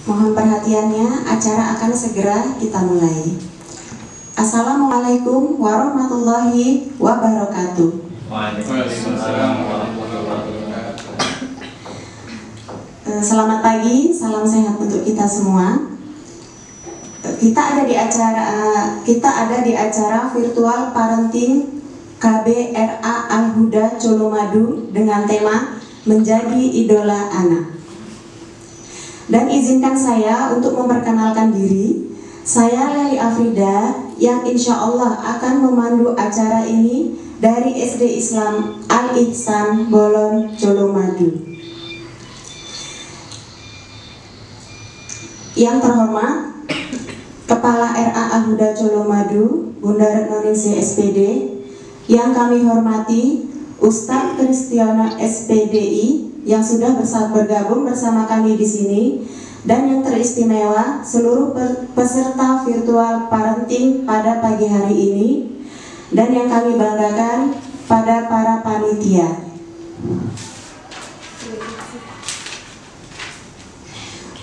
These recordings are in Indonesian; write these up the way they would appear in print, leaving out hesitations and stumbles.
Mohon perhatiannya, acara akan segera kita mulai. Assalamualaikum warahmatullahi wabarakatuh. Waalaikumsalam warahmatullahi wabarakatuh. Selamat pagi, salam sehat untuk kita semua. Kita ada di acara virtual parenting KBRA Al-Huda Colomadu dengan tema Menjadi Idola Anak. Dan izinkan saya untuk memperkenalkan diri. Saya Leli Afrida yang insya Allah akan memandu acara ini dari SD Islam Al-Ihsan Bolon Colomadu. Yang terhormat Kepala RA Al-Huda Colomadu Bunda Retnoningsih SPD, yang kami hormati Ustadz Kristiana SPDI yang sudah bergabung bersama kami di sini, dan yang teristimewa seluruh peserta virtual parenting pada pagi hari ini, dan yang kami banggakan pada para panitia.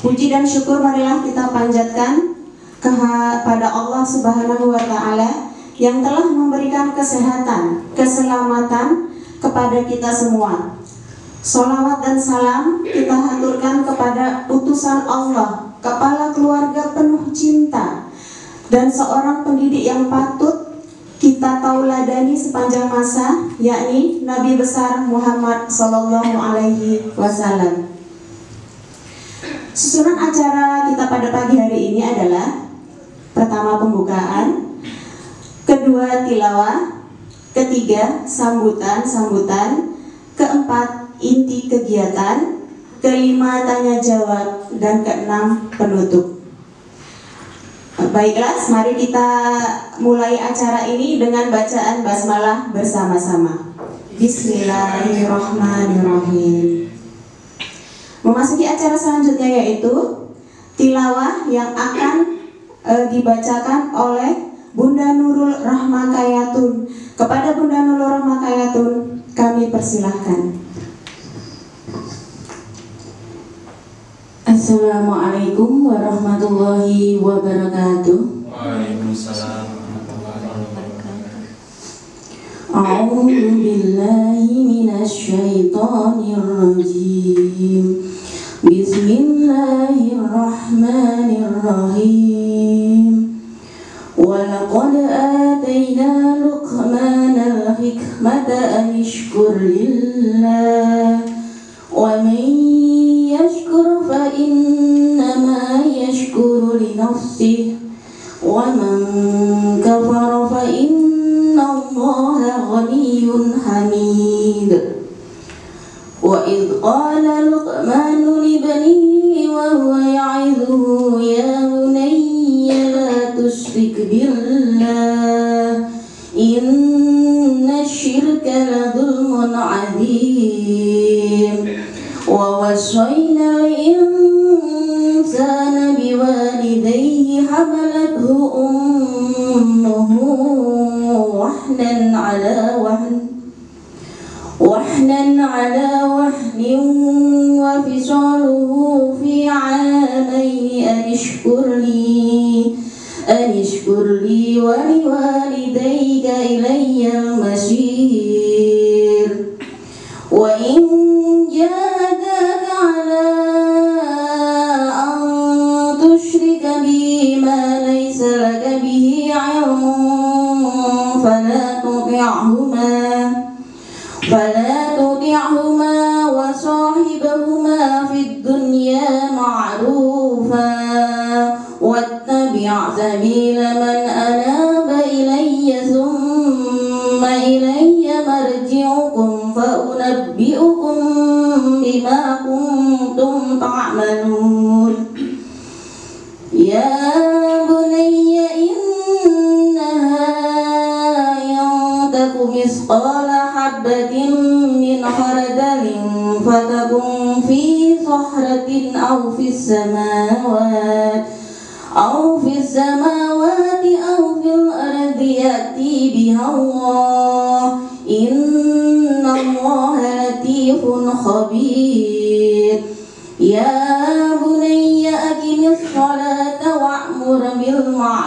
Puji dan syukur marilah kita panjatkan kepada Allah Subhanahu wa Ta'ala yang telah memberikan kesehatan, keselamatan kepada kita semua. Sholawat dan salam kita haturkan kepada utusan Allah, kepala keluarga penuh cinta, dan seorang pendidik yang patut kita tauladani sepanjang masa, yakni Nabi besar Muhammad Sallallahu Alaihi Wasallam. Susunan acara kita pada pagi hari ini adalah: pertama pembukaan, kedua tilawah, ketiga sambutan, keempat inti kegiatan, kelima tanya jawab, dan keenam penutup. Baiklah, mari kita mulai acara ini dengan bacaan basmalah bersama-sama. Bismillahirrahmanirrahim. Memasuki acara selanjutnya yaitu tilawah yang akan dibacakan oleh Bunda Nurul Rahmakayatun. Kepada Bunda Nurul Rahmakayatun kami persilahkan. Assalamualaikum warahmatullahi wabarakatuh. Waalaikumsalam warahmatullahi wabarakatuh. A'udzu billahi minasy syaithanir rajim. Bismillahirrahmanirrahim. Walaqad atayna Luqmanal hikmata an yashkur lillah wa man yashkur fa innama yashkuru li nafsihi wa man kafara fa innallaha ghaniyyun hamid. Wa idh qala Luqmanu li banihi wa huwa ya'idhuhu ya bunayya la tusyrik billah inna syirka la dhulmun 'adzim. Wa wassayna al-insana biwalidayhi hamalathu ummuhu wahnan 'ala wahnin wa fisaluhu fi 'amaini an ishkur li wa liwalidayka ilayya al-masir. Wa in jahadaka 'ala an tushrika bi ma laysa laka bihi 'ilmun fala tuti'huma wa sahibhuma fid dunya ma'rufa wattabi' sabila man anaba ilayya thumma ilayya marji'ukum fa unabbi'ukum bima kuntum ta'malun. Ya bunayya innaha in taku misqala habbatin min khardalin fatakun fi sahratin aw fis samawati aw fil ardi ya'ti biha Allah innallaha latifun khabir. Ya bunayya aqim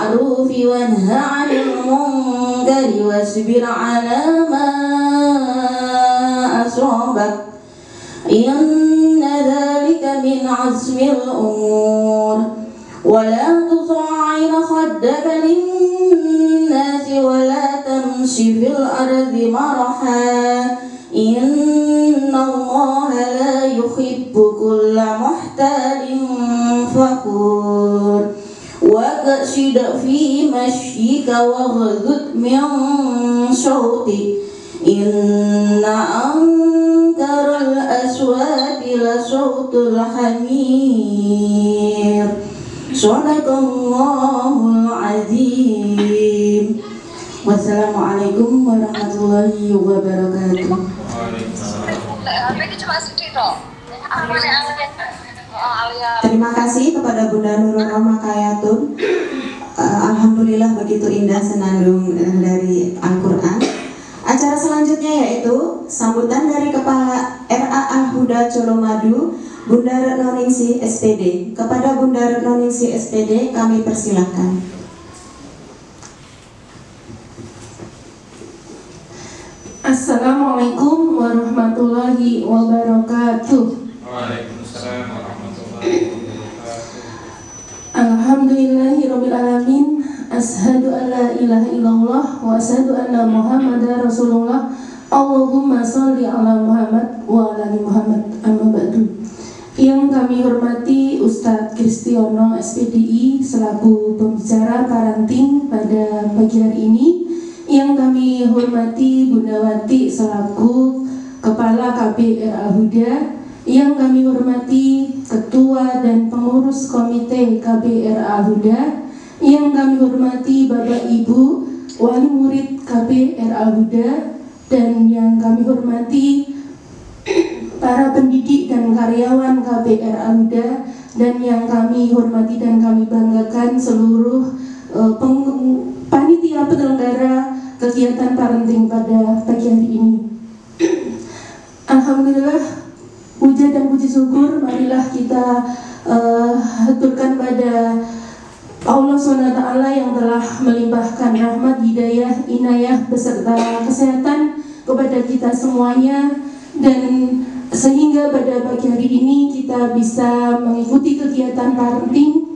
بالمعروف وانه عن المنكر واصبر على ما أصابك إن ذلك من عزم الأمور ولا تصعر خدك للناس ولا تمش في الأرض مرحا إن الله لا يحب كل محتال فخور واقصد في مشيك واغضض من صوتك إن أنكر الأصوات لصوت الحمير صدق الله العظيم. Wassalamualaikum warahmatullahi wabarakatuh. Terima kasih kepada Bunda Nurul Roma Kayatun. Alhamdulillah begitu indah senandung dari Al-Quran. Acara selanjutnya yaitu sambutan dari Kepala RA Al-Huda Colomadu, Bunda Retno Ningsih SPD. Kepada Bunda Retno Ningsih SPD kami persilahkan. Assalamualaikum warahmatullahi wabarakatuh. Waalaikumsalam warahmatullahi wabarakatuh. Alhamdulillahirabbil alamin. Asyhadu an la ilaha illallah wa asyhadu anna Muhammadar Rasulullah. Allahumma sholli ala Muhammad wa ala ali Muhammad. Amma ba'du. Yang kami hormati Ustadz Kristiono SPDI selaku pembicara parenting pada pagi hari ini. Yang kami hormati Bunda Wati selaku Kepala KBR Al-Huda. Yang kami hormati Ketua dan Pengurus Komite KBR Al-Huda. Yang kami hormati Bapak Ibu Wali Murid KBR Al-Huda. Dan yang kami hormati para pendidik dan karyawan KBR Al-Huda. Dan yang kami hormati dan kami banggakan seluruh panitia penyelenggara kegiatan parenting pada pagi hari ini. Alhamdulillah, puja dan puji syukur marilah kita haturkan pada Allah SWT yang telah melimpahkan rahmat, hidayah, inayah beserta kesehatan kepada kita semuanya, dan sehingga pada pagi hari ini kita bisa mengikuti kegiatan parenting.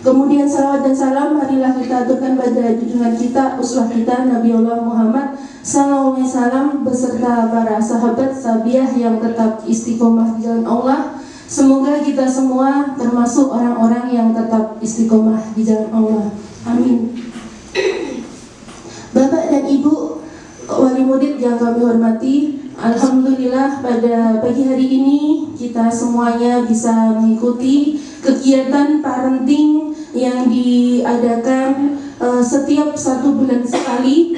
Kemudian salawat dan salam marilah kita aturkan pada junjungan kita, uswah kita Nabi Allah Muhammad sallallahu alaihi wasallam beserta para sahabat sabiah yang tetap istiqomah di jalan Allah. Semoga kita semua termasuk orang-orang yang tetap istiqomah di jalan Allah. Amin. Bapak dan Ibu wali murid yang kami hormati, alhamdulillah pada pagi hari ini kita semuanya bisa mengikuti kegiatan parenting yang diadakan setiap 1 bulan sekali,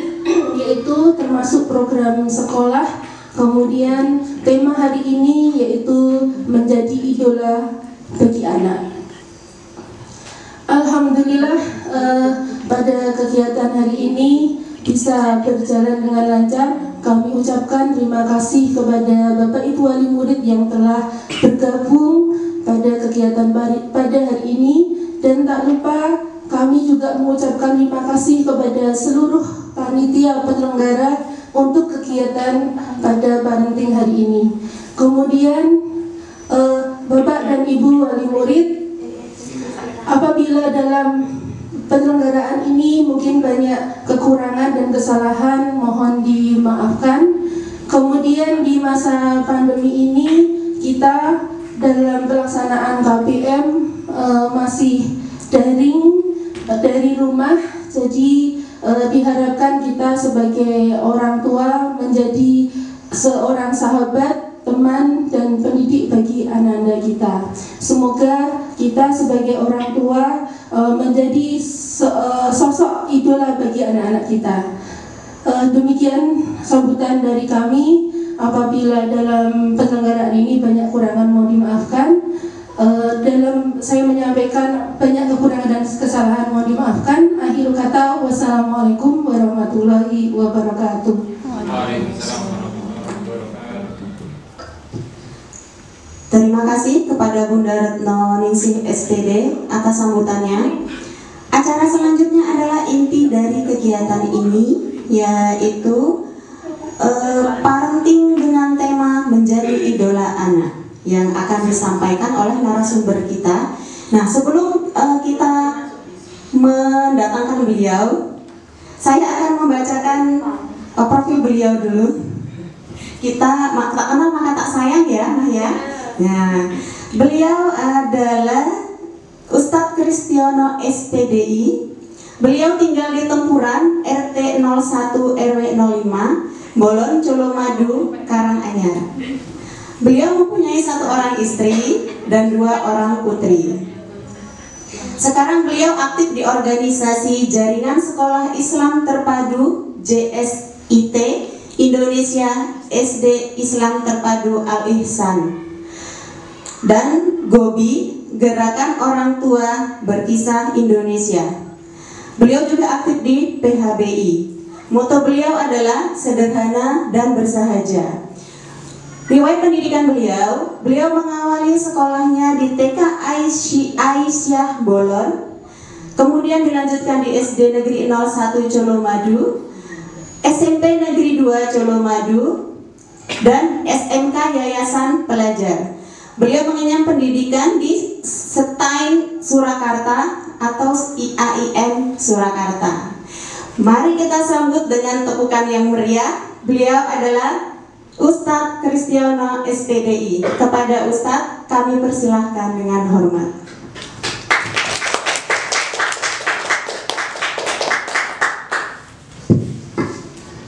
yaitu termasuk program sekolah. Kemudian tema hari ini yaitu menjadi idola bagi anak. Alhamdulillah pada kegiatan hari ini bisa berjalan dengan lancar. Kami ucapkan terima kasih kepada Bapak Ibu wali murid yang telah bergabung pada kegiatan pada hari ini, dan tak lupa kami juga mengucapkan terima kasih kepada seluruh panitia penyelenggara untuk kegiatan pada parenting hari ini. Kemudian Bapak dan Ibu wali murid, apabila dalam penyelenggaraan ini mungkin banyak kekurangan dan kesalahan, mohon dimaafkan. Kemudian di masa pandemi ini kita dalam pelaksanaan KPM masih daring dari rumah, jadi diharapkan kita sebagai orang tua menjadi seorang sahabat, teman, dan pendidik bagi anak-anak kita. Semoga kita sebagai orang tua menjadi sosok idola bagi anak-anak kita. Demikian sambutan dari kami. Apabila dalam penyelenggaraan ini banyak kurangan, mohon dimaafkan. Dalam saya menyampaikan banyak kekurangan dan kesalahan, mohon dimaafkan. Akhir kata, wassalamualaikum warahmatullahi wabarakatuh. Waalaikumsalam warahmatullahi wabarakatuh. Terima kasih kepada Bunda Retno Ningsih SPD atas sambutannya. Acara selanjutnya adalah inti dari kegiatan ini, yaitu parenting dengan tema menjadi idola anak yang akan disampaikan oleh narasumber kita. Nah, sebelum kita mendatangkan beliau, saya akan membacakan profil beliau dulu. Kita tak kenal maka tak sayang ya, Nah ya. Nah, beliau adalah Ustadz Kristiono SPDI. Beliau tinggal di Tempuran, RT 01 RW 05, Bolon, Colomadu, Karanganyar. Beliau mempunyai 1 orang istri dan 2 orang putri. Sekarang beliau aktif di organisasi Jaringan Sekolah Islam Terpadu JSIT Indonesia SD Islam Terpadu Al-Ihsan dan GOBI Gerakan Orang Tua Berkisah Indonesia. Beliau juga aktif di PHBI. Moto beliau adalah sederhana dan bersahaja. Riwayat pendidikan beliau mengawali sekolahnya di TK Aisyah Bolon, kemudian dilanjutkan di SD Negeri 01 Colomadu, SMP Negeri 2 Colomadu, dan SMK Yayasan Pelajar. Beliau mengenyam pendidikan di Setain Surakarta atau IAIN Surakarta. Mari kita sambut dengan tepukan yang meriah. Beliau adalah Ustadz Kristiono SPDI. Kepada Ustadz kami persilahkan dengan hormat.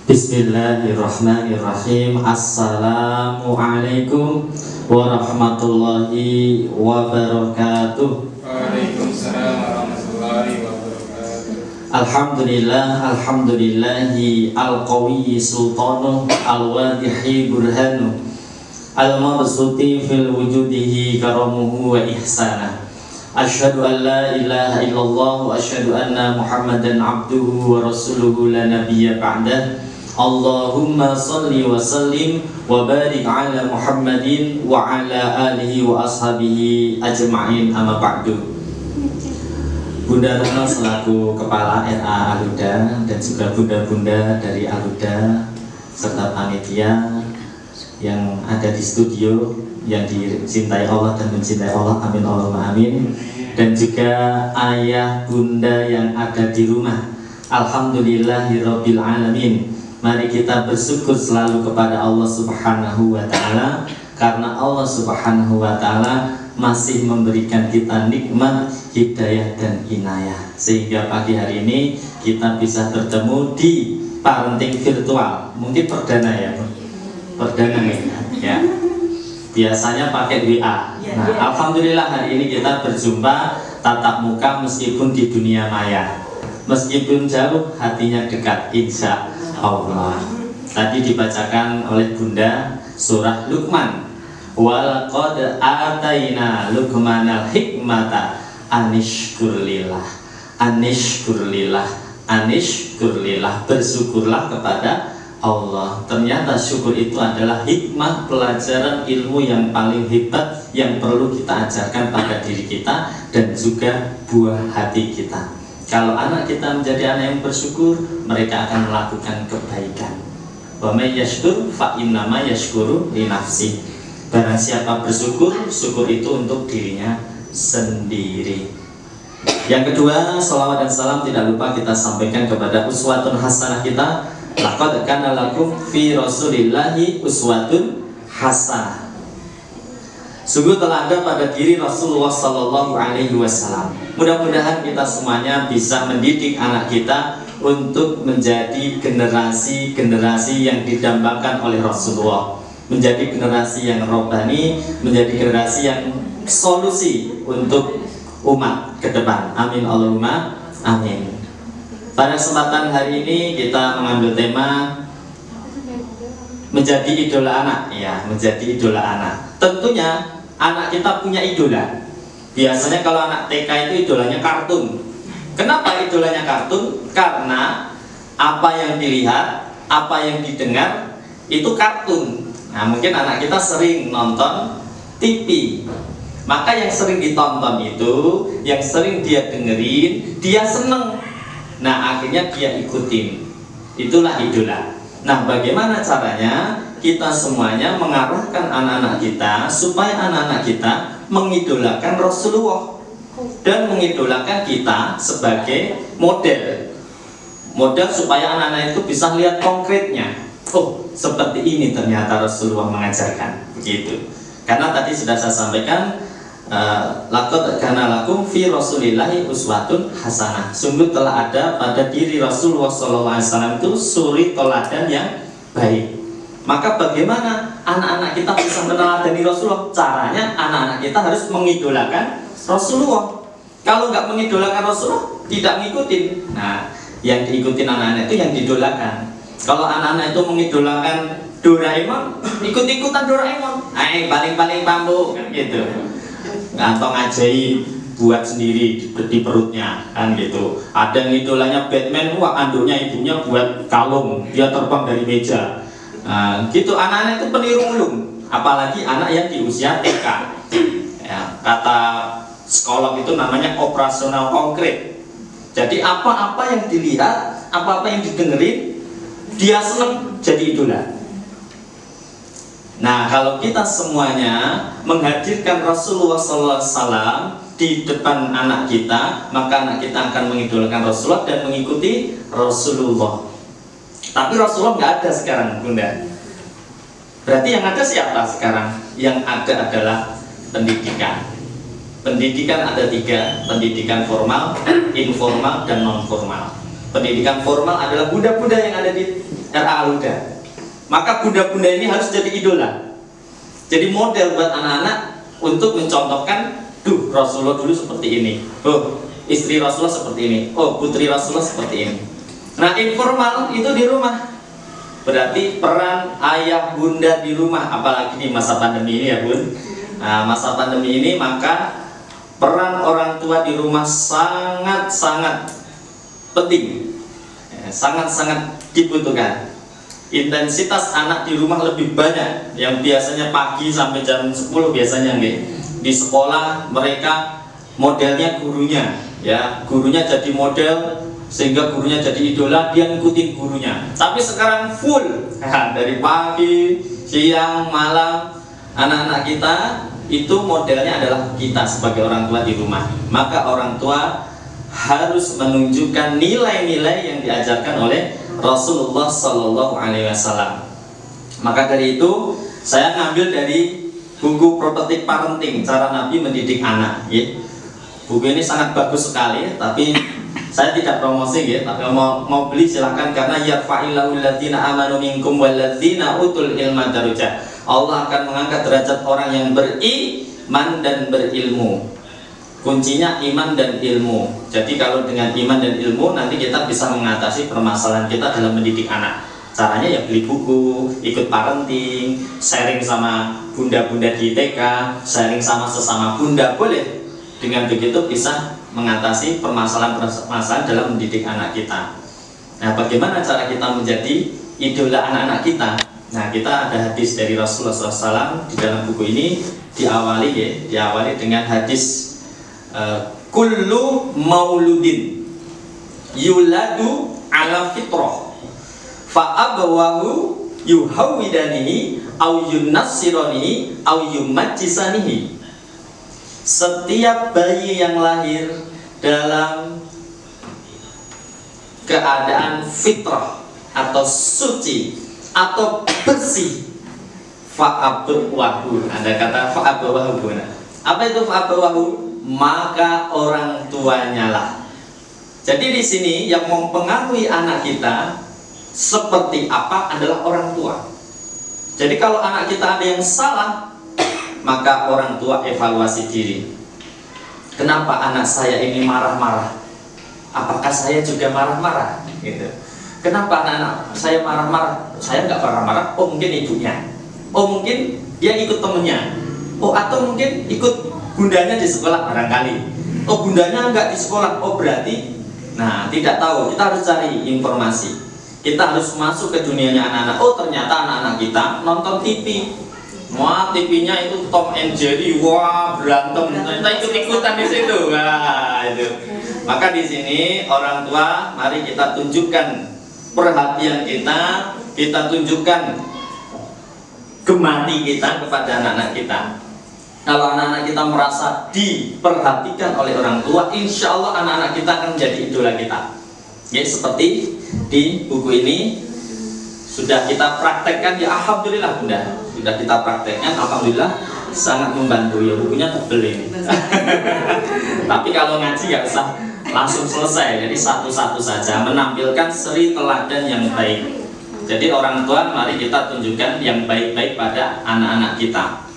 Bismillahirrahmanirrahim. Assalamualaikum warahmatullahi wabarakatuh. Waalaikumsalam warahmatullahi wabarakatuh. Alhamdulillahi al-qawiyyi sultanu al-wadihi burhanu al-mabsuti fil wujudihi karamuhu wa ihsanah. Asyhadu an la ilaha illallah wa asyhadu anna Muhammadan abduhu wa rasuluhu la nabiyya ba'dah. Allahumma salli wa sallim wa barik ala Muhammadin wa ala alihi wa ashabihi ajma'in, amma ba'du. Bunda Retno selaku Kepala RA Al-Huda dan juga bunda-bunda dari Al-Huda serta panitia yang ada di studio yang dicintai Allah dan mencintai Allah, amin Allahumma amin. Dan juga ayah bunda yang ada di rumah, alhamdulillahirabbil alamin. Mari kita bersyukur selalu kepada Allah Subhanahu wa taala, karena Allah Subhanahu wa taala masih memberikan kita nikmat, hidayah dan inayah, sehingga pagi hari ini kita bisa bertemu di parenting virtual. Mungkin perdana ya, perdana nih ya. Biasanya pakai WA. Nah, alhamdulillah hari ini kita berjumpa tatap muka meskipun di dunia maya, meskipun jauh hatinya dekat, insya Allah. Tadi dibacakan oleh Bunda surah Luqman. Walaqad ataina Luqmanal hikmata anishkurlillah, anishkurlillah, anishkurlillah, bersyukurlah kepada Allah. Ternyata syukur itu adalah hikmah, pelajaran ilmu yang paling hebat yang perlu kita ajarkan pada diri kita dan juga buah hati kita. Kalau anak kita menjadi anak yang bersyukur, mereka akan melakukan kebaikan. Wa may yashkur fa innama yashkuru li nafsi. Barang siapa bersyukur, syukur itu untuk dirinya sendiri. Yang kedua, salawat dan salam tidak lupa kita sampaikan kepada uswatun hasanah kita. Laqad kana lakum fi rasulillahi uswatun hasanah. Sungguh telah ada pada diri Rasulullah Sallallahu Alaihi Wasallam. Mudah-mudahan kita semuanya bisa mendidik anak kita untuk menjadi generasi-generasi yang didambakan oleh Rasulullah, menjadi generasi yang robbani, menjadi generasi yang solusi untuk umat ke depan. Amin Allahumma amin. Pada kesempatan hari ini kita mengambil tema menjadi idola anak, ya, menjadi idola anak. Tentunya anak kita punya idola. Biasanya kalau anak TK itu idolanya kartun. Kenapa idolanya kartun? Karena apa yang dilihat, apa yang didengar itu kartun. Nah, mungkin anak kita sering nonton TV, Maka yang sering ditonton itu, yang sering dia dengerin, dia seneng. Nah akhirnya dia ikutin. Itulah idola. Nah bagaimana caranya kita semuanya mengarahkan anak-anak kita supaya anak-anak kita mengidolakan Rasulullah dan mengidolakan kita sebagai model. Model supaya anak-anak itu bisa lihat konkretnya. Oh, seperti ini ternyata Rasulullah mengajarkan. Begitu. Karena tadi sudah saya sampaikan, laqad kana lakum fi Rasulillahi uswatun hasanah. Sungguh telah ada pada diri Rasulullah SAW itu suri teladan yang baik. Maka bagaimana anak-anak kita bisa meneladani Rasulullah? Caranya anak-anak kita harus mengidolakan Rasulullah. Kalau nggak mengidolakan Rasulullah, tidak ngikutin. Nah, yang diikutin anak-anak itu yang didolakan. Kalau anak-anak itu mengidolakan Doraemon, ikut-ikutan Doraemon. Paling-paling bambu kan gitu. Kantong ajaib buat sendiri di perutnya kan gitu. Ada yang idolanya Batman, wah anduknya ibunya buat kalung, dia terbang dari meja. Nah, gitu anak-anak itu peniru ulung, apalagi anak yang di usia TK. Ya, kata psikolog itu namanya operasional konkret. Jadi apa-apa yang dilihat, apa-apa yang didengerin, dia seneng jadi idola. Nah, kalau kita semuanya menghadirkan Rasulullah SAW di depan anak kita, maka anak kita akan mengidolakan Rasulullah dan mengikuti Rasulullah. Tapi Rasulullah nggak ada sekarang, Bunda. Berarti yang ada siapa sekarang? Yang ada adalah pendidikan. Pendidikan ada 3, pendidikan formal, informal, dan non formal. Pendidikan formal adalah bunda-bunda yang ada di RA Al-Huda. Maka bunda-bunda ini harus jadi idola, jadi model buat anak-anak untuk mencontohkan, duh Rasulullah dulu seperti ini, oh istri Rasulullah seperti ini, oh putri Rasulullah seperti ini. Nah informal itu di rumah, berarti peran ayah bunda di rumah, apalagi di masa pandemi ini ya bun. Nah masa pandemi ini maka peran orang tua di rumah sangat-sangat penting, sangat-sangat dibutuhkan. Intensitas anak di rumah lebih banyak, yang biasanya pagi sampai jam 10 biasanya nih. Di sekolah mereka modelnya gurunya, ya gurunya jadi model sehingga gurunya jadi idola, dia ngikutin gurunya. Tapi sekarang full dari pagi, siang, malam, anak-anak kita itu modelnya adalah kita sebagai orang tua di rumah. Maka orang tua harus menunjukkan nilai-nilai yang diajarkan oleh Rasulullah Sallallahu Alaihi Wasallam. Maka dari itu saya ngambil dari buku Prototip Parenting, Cara Nabi Mendidik Anak. Ya. Buku ini sangat bagus sekali, tapi saya tidak promosi ya. Tapi mau beli silahkan, karena yarfa'illahu alladzina amanu minkum walladzina utul ilma darajat. Allah akan mengangkat derajat orang yang beriman dan berilmu. Kuncinya iman dan ilmu. Jadi kalau dengan iman dan ilmu nanti kita bisa mengatasi permasalahan kita dalam mendidik anak. Caranya ya beli buku, ikut parenting, sharing sama bunda-bunda di TK, sharing sama sesama bunda, boleh. Dengan begitu bisa mengatasi permasalahan-permasalahan dalam mendidik anak kita. Nah, bagaimana cara kita menjadi idola anak-anak kita? Nah, kita ada hadis dari Rasulullah SAW di dalam buku ini, diawali dengan hadis kullu mauludin yuladu ala fitrah fa abawahu yuhawidanihi au yunassiranihi au yumajjisanihi. Setiap bayi yang lahir dalam keadaan fitrah atau suci atau bersih, fa abawahu, ada kata fa abawahu. Apa itu fa abawahu? Maka orang tuanya lah. Jadi di sini yang mempengaruhi anak kita seperti apa adalah orang tua. Jadi kalau anak kita ada yang salah, maka orang tua evaluasi diri. Kenapa anak saya ini marah-marah? Apakah saya juga marah-marah? Gitu. Kenapa anak-anak saya marah-marah? Saya nggak marah-marah. Oh mungkin ibunya. Oh mungkin dia ikut temennya. Oh atau mungkin ikut bundanya di sekolah barangkali. Oh bundanya enggak di sekolah. Oh berarti, nah tidak tahu. Kita harus cari informasi. Kita harus masuk ke dunianya anak-anak. Oh ternyata anak-anak kita nonton TV, Wah, TV-nya itu Tom and Jerry, wah berantem, kita ikut-ikutan di situ. Wah, itu. Maka di sini orang tua, mari kita tunjukkan perhatian kita tunjukkan gemati kita kepada anak-anak kita. Kalau anak-anak kita merasa diperhatikan oleh orang tua, insya Allah anak-anak kita akan menjadi idola kita. Ya, seperti di buku ini sudah kita praktekkan, ya alhamdulillah Bunda, sudah kita praktekkan, alhamdulillah sangat membantu. Ya, bukunya tebel ini. Tapi kalau ngaji nggak usah langsung selesai, jadi satu-satu saja, menampilkan seri teladan yang baik. Jadi orang tua, mari kita tunjukkan yang baik-baik pada anak-anak kita.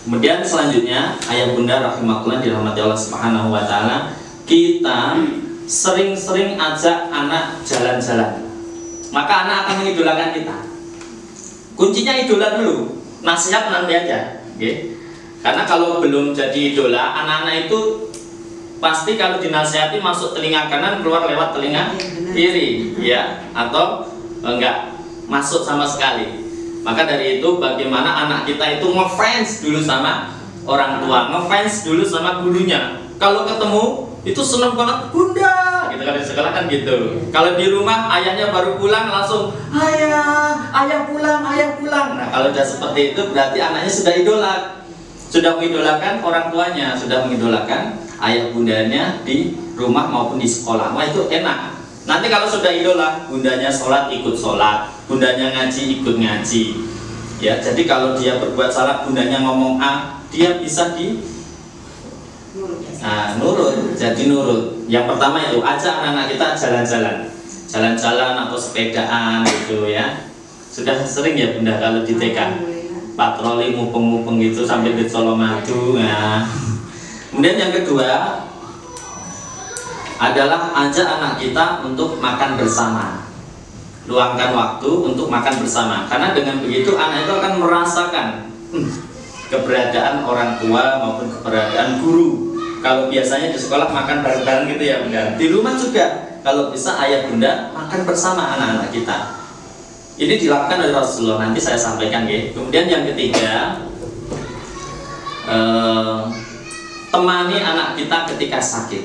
Kemudian selanjutnya, ayah bunda rahimakumullah dirahmati Allah Subhanahu wa taala, kita sering-sering ajak anak jalan-jalan. Maka anak akan mengidolakan kita. Kuncinya idola dulu, nasihat nanti aja, okay? Karena kalau belum jadi idola, anak-anak itu pasti kalau dinasihati masuk telinga kanan, keluar lewat telinga kiri, ya, atau enggak masuk sama sekali. Maka dari itu bagaimana anak kita itu ngefans dulu sama orang tua, ngefans dulu sama gurunya. Kalau ketemu itu seneng banget, bunda, gitu. Kalau di sekolah kan gitu. Kalau di rumah ayahnya baru pulang langsung ayah pulang. Nah, kalau sudah seperti itu berarti anaknya sudah idola, sudah mengidolakan orang tuanya, sudah mengidolakan ayah bundanya di rumah maupun di sekolah. Wah, itu enak. Nanti kalau sudah idola, bundanya sholat ikut sholat, bundanya ngaji ikut ngaji. Ya, jadi kalau dia berbuat salah, bundanya ngomong A, dia bisa nurut, jadi nurut. Yang pertama itu ajak anak-anak kita jalan-jalan atau sepedaan gitu ya. Sudah sering ya bunda kalau di TK patroli mupeng-mupeng gitu sambil di Colomadu. Nah. Kemudian yang kedua adalah ajak anak kita untuk makan bersama. Luangkan waktu untuk makan bersama. Karena dengan begitu anak itu akan merasakan keberadaan orang tua maupun keberadaan guru. Kalau biasanya di sekolah makan bareng-bareng gitu ya bunda, di rumah juga kalau bisa ayah bunda makan bersama anak-anak kita. Ini dilakukan oleh Rasulullah, nanti saya sampaikan ya. Kemudian yang ketiga, temani anak kita ketika sakit.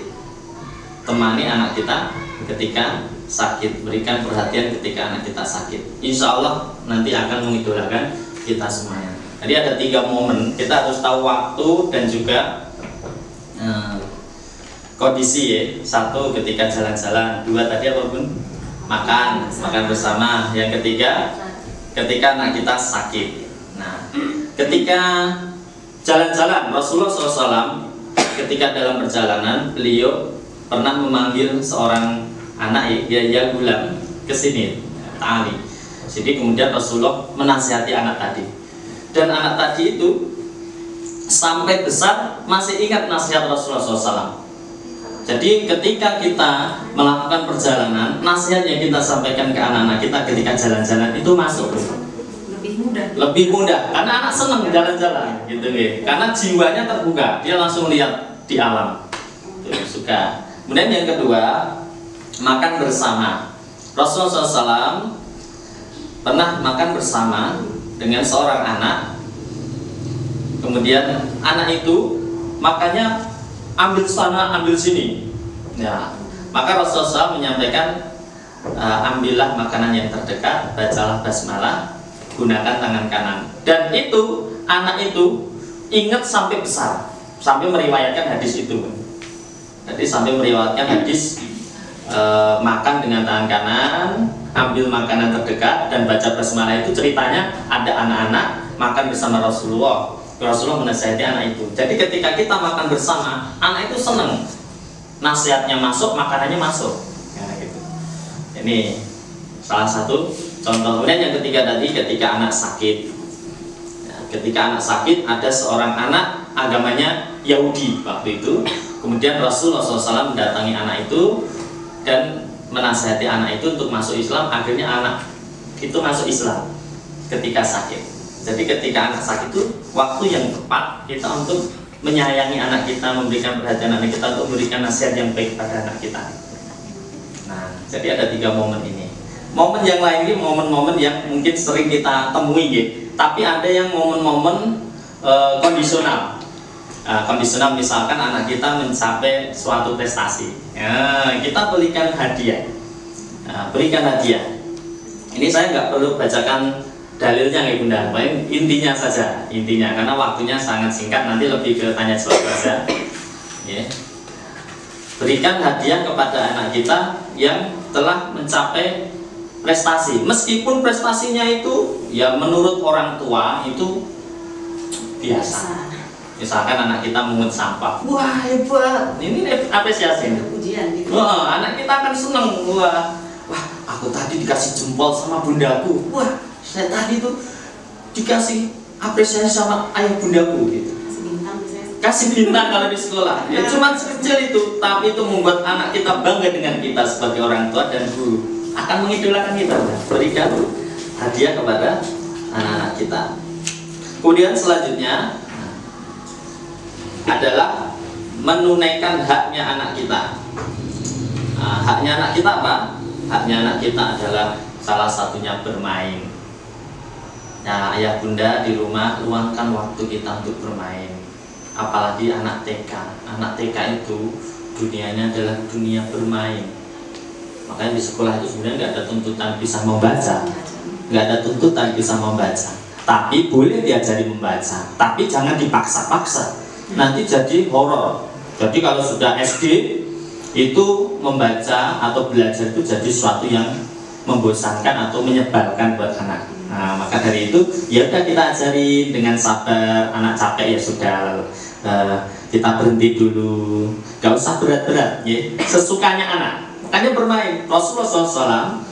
Temani anak kita ketika sakit, berikan perhatian ketika anak kita sakit. Insya Allah nanti akan mengidolakan kita semuanya. Jadi ada 3 momen, kita harus tahu waktu dan juga kondisi ya. 1 ketika jalan-jalan, 2 tadi apapun makan bersama. Yang ketiga ketika anak kita sakit. Nah, ketika jalan-jalan Rasulullah SAW ketika dalam perjalanan beliau pernah memanggil seorang anak ya gulam kesini tali. Jadi kemudian Rasulullah menasihati anak tadi, dan anak tadi itu sampai besar masih ingat nasihat Rasulullah SAW. Jadi ketika kita melakukan perjalanan, nasihat yang kita sampaikan ke anak-anak kita ketika jalan-jalan itu masuk lebih mudah karena anak senang jalan-jalan gitu ya. Karena jiwanya terbuka, dia langsung lihat di alam tuh, suka. Kemudian yang kedua, makan bersama. Rasulullah SAW pernah makan bersama dengan seorang anak. Kemudian anak itu makanya ambil sana, ambil sini. Ya, maka Rasulullah SAW menyampaikan, ambillah makanan yang terdekat, bacalah basmalah, gunakan tangan kanan. Dan itu anak itu ingat sampai besar, sampai meriwayatkan hadis itu. Jadi sampai meriwayatkan hadis makan dengan tangan kanan, ambil makanan terdekat, dan baca basmalah. Itu ceritanya ada anak-anak makan bersama Rasulullah. Rasulullah menasihati anak itu. Jadi ketika kita makan bersama, anak itu senang. Nasihatnya masuk, makanannya masuk. Ya, gitu. Ini salah satu contoh. Kemudian yang ketiga tadi ketika anak sakit. Ya, ketika anak sakit, ada seorang anak agamanya Yahudi waktu itu. Kemudian Rasulullah SAW mendatangi anak itu dan menasihati anak itu untuk masuk Islam. Akhirnya anak itu masuk Islam ketika sakit. Jadi ketika anak sakit itu waktu yang tepat kita untuk menyayangi anak kita, memberikan perhatian anak kita, untuk memberikan nasihat yang baik pada anak kita. Nah, jadi ada 3 momen ini. Momen yang lain ini momen-momen yang mungkin sering kita temui ya. Tapi ada yang momen-momen kondisional. Kondisional misalkan anak kita mencapai suatu prestasi, kita berikan hadiah. Berikan hadiah. Ini saya nggak perlu bacakan dalilnya ya Bunda, paling intinya saja, intinya karena waktunya sangat singkat, nanti lebih ke tanya jawab saja. Ya. Berikan hadiah kepada anak kita yang telah mencapai prestasi, meskipun prestasinya itu ya menurut orang tua itu biasa. Misalkan anak kita mengut sampah, wah hebat, ini apresiasi. Pujian gitu. Wah, anak kita akan senang, wah, aku tadi dikasih jempol sama bundaku, wah, saya tadi tuh dikasih apresiasi sama ayah bundaku gitu. Kasih bintang kalau di sekolah, ya cuma sekecil itu, tapi itu membuat anak kita bangga dengan kita sebagai orang tua dan guru, akan mengidolakan kita. Berikan hadiah kepada anak-anak kita. Kemudian selanjutnya adalah menunaikan haknya anak kita. Haknya anak kita apa? Haknya anak kita adalah salah satunya bermain. Nah, ayah bunda di rumah luangkan waktu kita untuk bermain. Apalagi anak TK. Anak TK itu dunianya adalah dunia bermain. Makanya di sekolah itu sebenarnya nggak ada tuntutan bisa membaca, nggak ada tuntutan bisa membaca. Tapi boleh diajari membaca. Tapi jangan dipaksa-paksa. Nanti jadi horor. Jadi kalau sudah SD itu membaca atau belajar itu jadi sesuatu yang membosankan atau menyebalkan buat anak. Nah, maka dari itu ya udah kita ajari dengan sabar. Anak capek ya sudah, kita berhenti dulu, gak usah berat-berat ya. Sesukanya anak, makanya bermain. Rasulullah SAW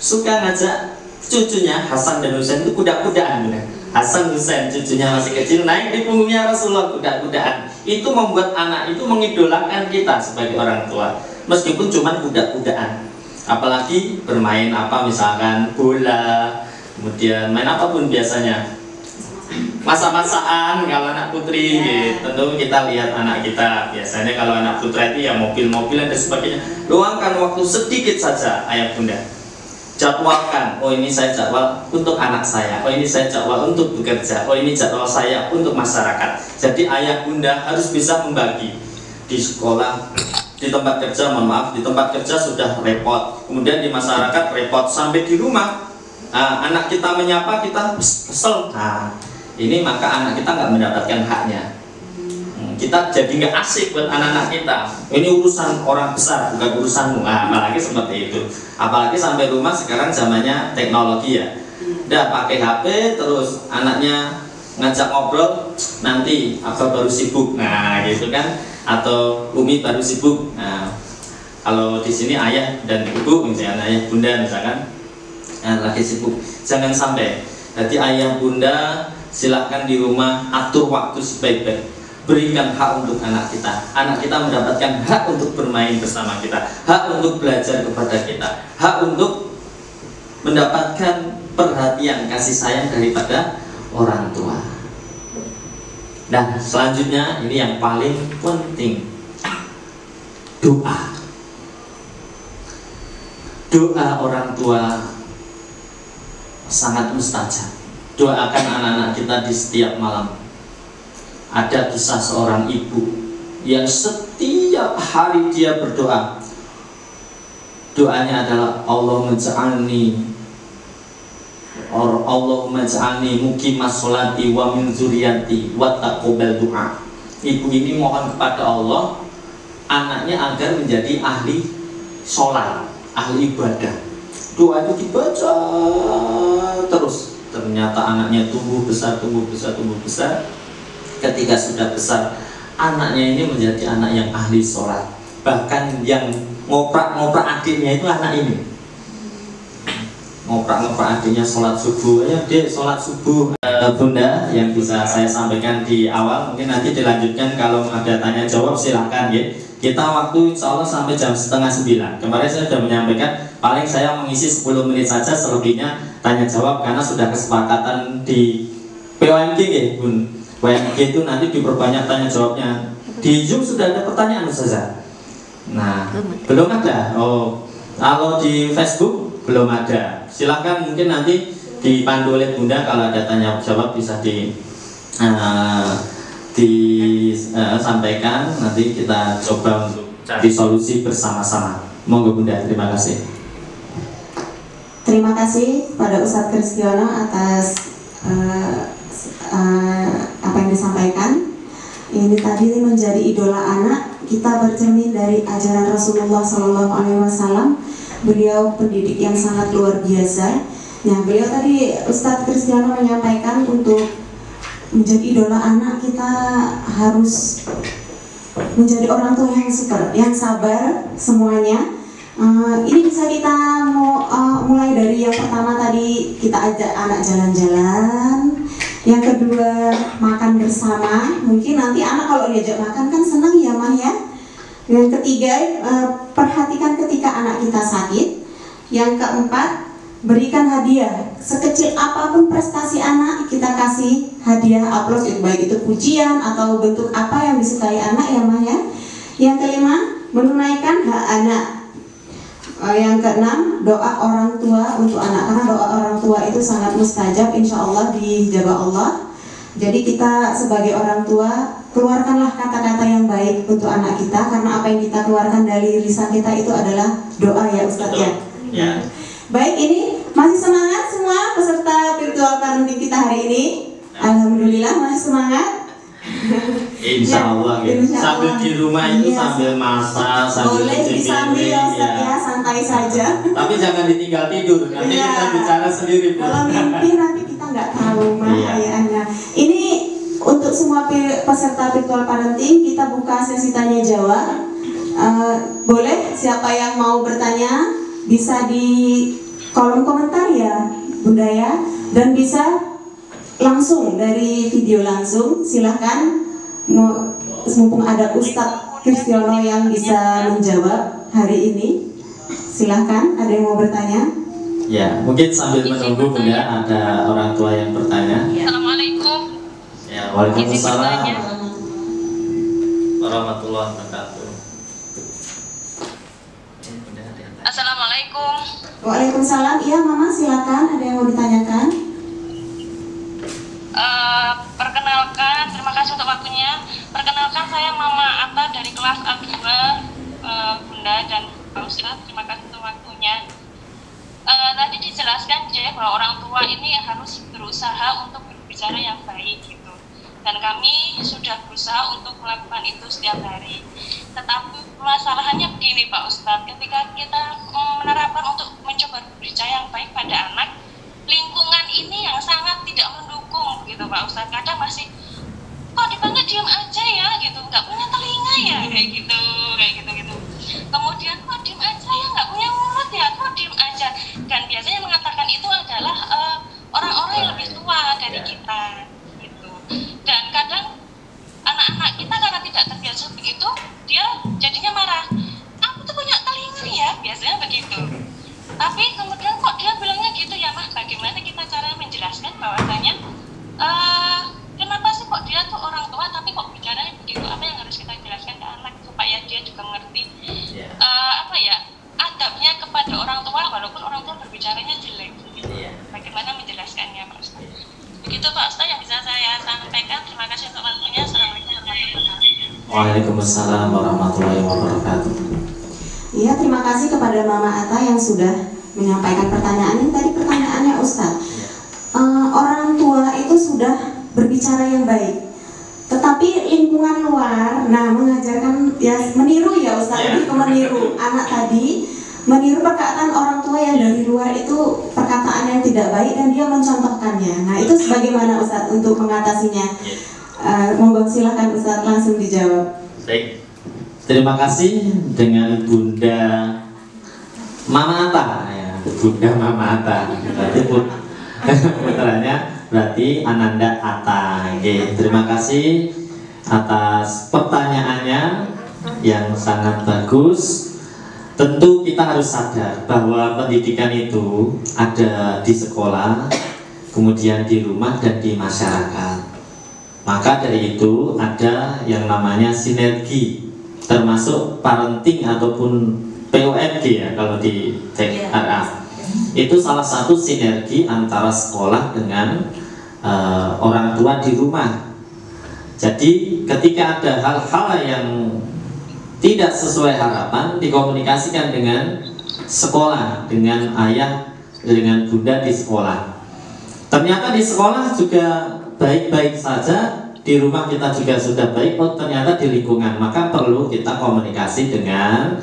suka ngajak cucunya Hasan dan Husain itu kuda-kudaan. Hasan Husain cucunya masih kecil naik di punggungnya Rasulullah kuda-kudaan. Itu membuat anak itu mengidolakan kita sebagai orang tua, meskipun cuma kuda-kudaan. Apalagi bermain apa, misalkan bola, kemudian main apapun biasanya, masa-masaan kalau anak putri gitu. Tentu kita lihat anak kita biasanya kalau anak putra itu ya mobil-mobilan dan sebagainya. Luangkan waktu sedikit saja ayah bunda, jadwalkan, oh ini saya jadwal untuk anak saya, oh ini saya jadwal untuk bekerja, oh ini jadwal saya untuk masyarakat. Jadi ayah bunda harus bisa membagi. Di sekolah, di tempat kerja, mohon maaf, di tempat kerja sudah repot, kemudian di masyarakat repot, sampai di rumah anak kita menyapa kita kesel. Nah, ini maka anak kita nggak mendapatkan haknya. Kita jadi nggak asik buat anak-anak kita. Ini urusan orang besar, bukan urusanmu. Apalagi seperti itu. Apalagi sampai rumah sekarang zamannya teknologi ya. Udah pakai HP terus anaknya ngajak ngobrol, nanti apa baru sibuk. Nah, gitu kan. Atau Umi baru sibuk. Nah, kalau di sini ayah dan ibu misalnya, ayah bunda misalkan lagi sibuk. Jangan sampai. Jadi ayah bunda silakan di rumah atur waktu sebaik-baik. Berikan hak untuk anak kita. Anak kita mendapatkan hak untuk bermain bersama kita, hak untuk belajar kepada kita, hak untuk mendapatkan perhatian kasih sayang daripada orang tua. Dan selanjutnya ini yang paling penting, doa. Doa orang tua sangat mustajab. Doakan anak-anak kita di setiap malam. Ada kisah seorang ibu yang setiap hari dia berdoa. Doanya adalah Allahumma ja'alni muqimas sholati wa min dzurriyyati wa taqabbal du'a. Ibu ini mohon kepada Allah anaknya agar menjadi ahli sholat, ahli ibadah. Doa itu dibaca terus. Ternyata anaknya tumbuh besar, tumbuh besar, tumbuh besar. Ketika sudah besar, anaknya ini menjadi anak yang ahli sholat. Bahkan yang ngoprak-ngoprak adiknya itu anak ini. Ngoprak-ngoprak adiknya sholat subuh. Ya dek, sholat subuh. Bunda, yang bisa saya sampaikan di awal, mungkin nanti dilanjutkan kalau ada tanya jawab silahkan ya. Kita waktu insya Allah sampai jam 8:30. Kemarin saya sudah menyampaikan paling saya mengisi 10 menit saja, selebihnya tanya jawab karena sudah kesepakatan di POMG ya Bun. WMG itu nanti diperbanyak tanya jawabnya. Di Zoom sudah ada pertanyaan saja. Nah, belum ada. Oh, kalau di Facebook belum ada. Silahkan mungkin nanti dipandu oleh Bunda. Kalau ada tanya jawab bisa disampaikan, nanti kita coba untuk cari solusi bersama-sama. Monggo Bunda, terima kasih. Terima kasih pada Ustadz Kristiono atas apa yang disampaikan. Ini tadi menjadi idola anak, kita bercermin dari ajaran Rasulullah SAW. Beliau pendidik yang sangat luar biasa. Nah, beliau tadi Ustadz Kristiono menyampaikan untuk menjadi idola anak kita harus menjadi orang tua yang super, yang sabar semuanya. Ini bisa kita mulai dari yang pertama tadi, kita ajak anak jalan-jalan. Yang kedua, makan bersama. Mungkin nanti anak kalau diajak makan kan senang ya Mah ya. Yang ketiga, perhatikan ketika anak kita sakit. Yang keempat, berikan hadiah. Sekecil apapun prestasi anak, kita kasih hadiah, aplaus, baik itu pujian atau bentuk apa yang disukai anak ya Mah ya. Yang kelima, menunaikan hak anak. Yang keenam, doa orang tua untuk anak, karena doa orang tua itu sangat mustajab, insya Allah dijabah Allah. Jadi kita sebagai orang tua, keluarkanlah kata-kata yang baik untuk anak kita, karena apa yang kita keluarkan dari lisan kita itu adalah doa ya Ustadz ya. Ya. Baik, ini masih semangat semua peserta virtual parenting kita hari ini. Alhamdulillah masih semangat. Insya Allah ya. Insya Sambil Allah. di rumah itu Iya. sambil masak, sambil Boleh cuci disambil piring, ya Ustadz ya, santai saja. Tapi jangan ditinggal tidur, nanti Iya. kita bicara sendiri Bu. Kalau mimpi nanti kita nggak tahu mah Iya. ayahnya. Ini untuk semua peserta virtual parenting, kita buka sesi tanya jawab. Boleh siapa yang mau bertanya bisa di kolom komentar ya Bunda ya, dan bisa langsung dari video langsung. Silahkan, mumpung ada Ustadz Kristiono yang bisa menjawab hari ini. Silahkan, ada yang mau bertanya? Ya, mungkin sambil menunggu Bunda ada orang tua yang bertanya. Assalamualaikum. Ya, waalaikumsalam warahmatullahi wabarakatuh. Assalamualaikum. Waalaikumsalam. Iya Mama, silakan, ada yang mau ditanyakan? Perkenalkan, terima kasih untuk waktunya. Perkenalkan, saya Mama Atta dari kelas A2, Bunda dan Pak Ustadz. Terima kasih untuk waktunya. Tadi dijelaskan ya bahwa orang tua ini harus berusaha untuk berbicara yang baik gitu. Dan kami sudah berusaha untuk melakukan itu setiap hari. Tetapi masalahnya begini Pak Ustadz, ketika kita menerapkan untuk mencoba berbicara yang baik pada anak, lingkungan ini yang sangat tidak mendukung gitu Pak Ustadz. Kadang masih kok dipanggil diam aja ya gitu, nggak punya telinga ya kayak gitu. Kemudian kok diam aja ya, nggak punya mulut ya, kok diam aja. Dan biasanya mengatakan itu adalah orang-orang yang lebih tua dari kita gitu. Dan kadang anak-anak kita karena tidak terbiasa begitu, dia jadinya marah. Aku tuh punya telinga ya, biasanya begitu. Tapi kemudian kok dia bilangnya gitu ya Mah, bagaimana kita cara menjelaskan bahwasanya kenapa sih kok dia tuh orang tua tapi kok bicaranya begitu, apa yang harus kita jelaskan ke anak supaya dia juga mengerti adabnya kepada orang tua walaupun orang tua berbicaranya jelek gitu. Bagaimana menjelaskannya Pak Ustaz? Begitu Pak Ustaz yang bisa saya sampaikan. Terima kasih untuk waktunya. Assalamualaikum warahmatullahi wabarakatuh. Waalaikumsalam warahmatullahi wabarakatuh. Iya, terima kasih kepada Mama Atta yang sudah menyampaikan pertanyaan ini. Tadi pertanyaannya Ustadz, orang tua itu sudah berbicara yang baik, tetapi lingkungan luar, mengajarkan ya meniru ya Ustadz, lebih ke meniru anak tadi, meniru perkataan orang tua yang dari luar itu perkataan yang tidak baik dan dia mencontohkannya. Nah itu bagaimana Ustadz untuk mengatasinya? Monggo silakan Ustadz langsung dijawab. Baik. Terima kasih dengan Bunda Mama Atta ya, Bunda Mama Atta. Berarti putranya berarti Ananda Atta. Oke, terima kasih atas pertanyaannya yang sangat bagus. Tentu kita harus sadar bahwa pendidikan itu ada di sekolah, kemudian di rumah dan di masyarakat. Maka dari itu ada yang namanya sinergi, termasuk parenting ataupun POMG ya kalau di TRA. Itu salah satu sinergi antara sekolah dengan orang tua di rumah. Jadi ketika ada hal-hal yang tidak sesuai harapan, dikomunikasikan dengan sekolah, dengan ayah, dengan bunda di sekolah. Ternyata di sekolah juga baik-baik saja, di rumah kita juga sudah baik, oh ternyata di lingkungan. Maka perlu kita komunikasi dengan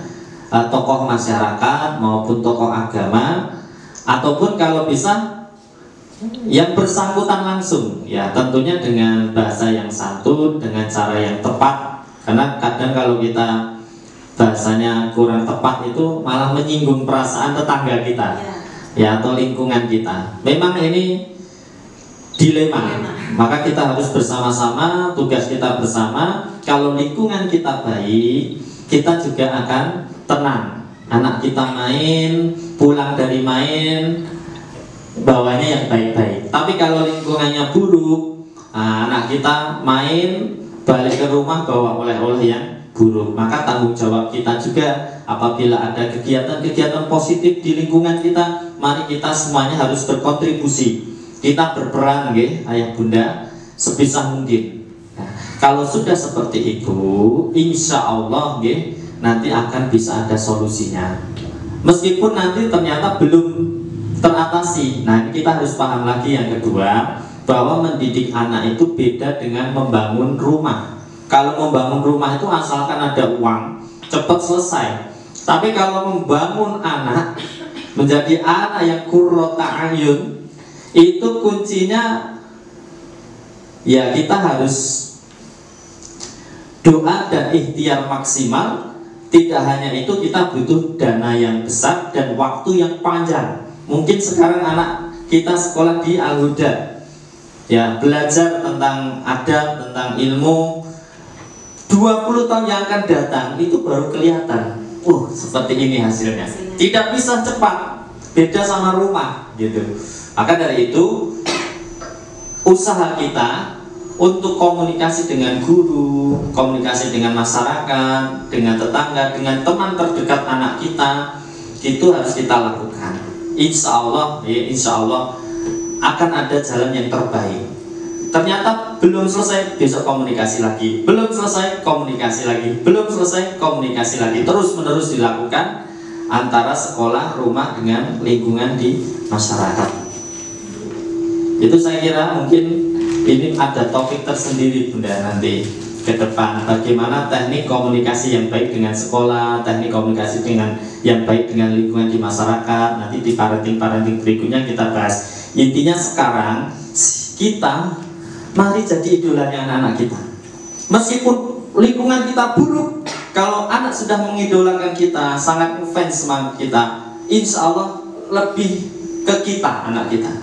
tokoh masyarakat maupun tokoh agama, ataupun kalau bisa yang bersangkutan langsung, ya tentunya dengan bahasa yang santun, dengan cara yang tepat. Karena kadang kalau kita bahasanya kurang tepat itu malah menyinggung perasaan tetangga kita, ya atau lingkungan kita. Memang ini dilema. Maka kita harus bersama-sama, tugas kita bersama. Kalau lingkungan kita baik, kita juga akan tenang. Anak kita main, pulang dari main, bawanya yang baik-baik. Tapi kalau lingkungannya buruk, anak kita main, balik ke rumah bawa oleh-oleh yang buruk. Maka tanggung jawab kita juga apabila ada kegiatan-kegiatan positif di lingkungan kita, mari kita semuanya harus berkontribusi. Kita berperan, ayah bunda, sebisa mungkin. Nah, kalau sudah seperti itu, insya Allah, nanti akan bisa ada solusinya. Meskipun nanti ternyata belum teratasi. Nah, ini kita harus paham lagi yang kedua, bahwa mendidik anak itu beda dengan membangun rumah. Kalau membangun rumah itu asalkan ada uang, cepat selesai. Tapi kalau membangun anak menjadi anak yang qurrata ayun, itu kuncinya ya kita harus doa dan ikhtiar maksimal. Tidak hanya itu, kita butuh dana yang besar dan waktu yang panjang. Mungkin sekarang anak kita sekolah di Al-Huda, ya belajar tentang adab, tentang ilmu. 20 tahun yang akan datang itu baru kelihatan. Seperti ini hasilnya. Tidak bisa cepat, beda sama rumah gitu. Maka dari itu usaha kita untuk komunikasi dengan guru, komunikasi dengan masyarakat, dengan tetangga, dengan teman terdekat anak kita, itu harus kita lakukan. Insya Allah akan ada jalan yang terbaik. Ternyata belum selesai, besok komunikasi lagi, belum selesai komunikasi lagi, belum selesai komunikasi lagi, terus menerus dilakukan antara sekolah, rumah dengan lingkungan di masyarakat. Itu saya kira mungkin ini ada topik tersendiri bunda nanti ke depan, bagaimana teknik komunikasi yang baik dengan sekolah, teknik komunikasi yang baik dengan lingkungan di masyarakat. Nanti di parenting berikutnya kita bahas. Intinya sekarang kita mari jadi idolanya anak-anak kita. Meskipun lingkungan kita buruk, kalau anak sudah mengidolakan kita, sangat ngefans sama kita, insya Allah lebih ke kita, anak kita,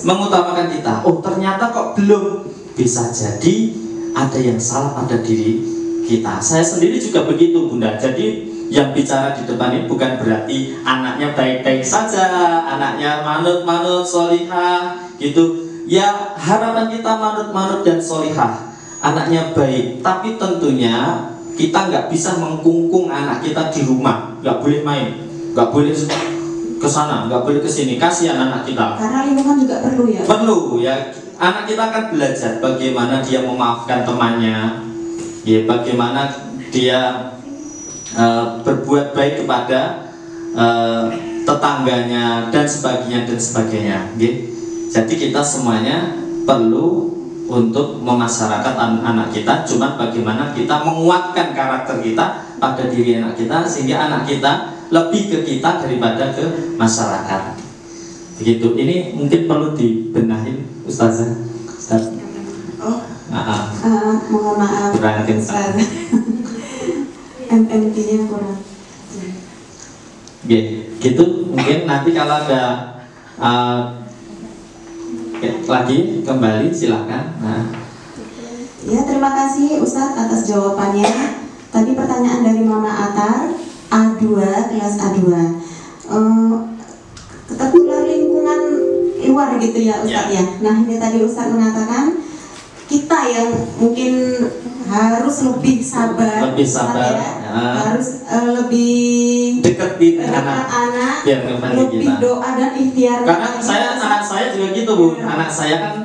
mengutamakan kita. Oh ternyata kok belum, bisa jadi ada yang salah pada diri kita. Saya sendiri juga begitu bunda. Jadi yang bicara di depan ini bukan berarti anaknya baik-baik saja, anaknya manut-manut, solihah gitu. Ya harapan kita manut-manut dan solihah, anaknya baik. Tapi tentunya kita nggak bisa mengkungkung anak kita di rumah. Nggak boleh main, nggak boleh ke sana, nggak boleh ke sini. Kasihan anak kita. Karena lingkungan juga perlu ya. Perlu ya. Anak kita akan belajar bagaimana dia memaafkan temannya, ya bagaimana dia berbuat baik kepada tetangganya dan sebagainya, Jadi kita semuanya perlu untuk memasyarakat anak kita. Cuma bagaimana kita menguatkan karakter kita pada diri anak kita sehingga anak kita lebih ke kita daripada ke masyarakat. Begitu. Ini mungkin perlu dibenahin Ustazah. Mohon maaf Ustaz. MMT-nya kurang. Gitu. Mungkin nanti kalau ada lagi kembali silakan. Ya, terima kasih Ustadz atas jawabannya. Tadi pertanyaan dari Mama Atar, A2, kelas A2. Ketegulah lingkungan luar gitu ya Ustadz ya. Nah ini tadi Ustadz mengatakan kita yang mungkin harus lebih sabar, ya. Harus lebih deketin anak biar ngefans lebih kita. doa dan ikhtiar. Karena anak saya juga gitu Bu. Anak saya kan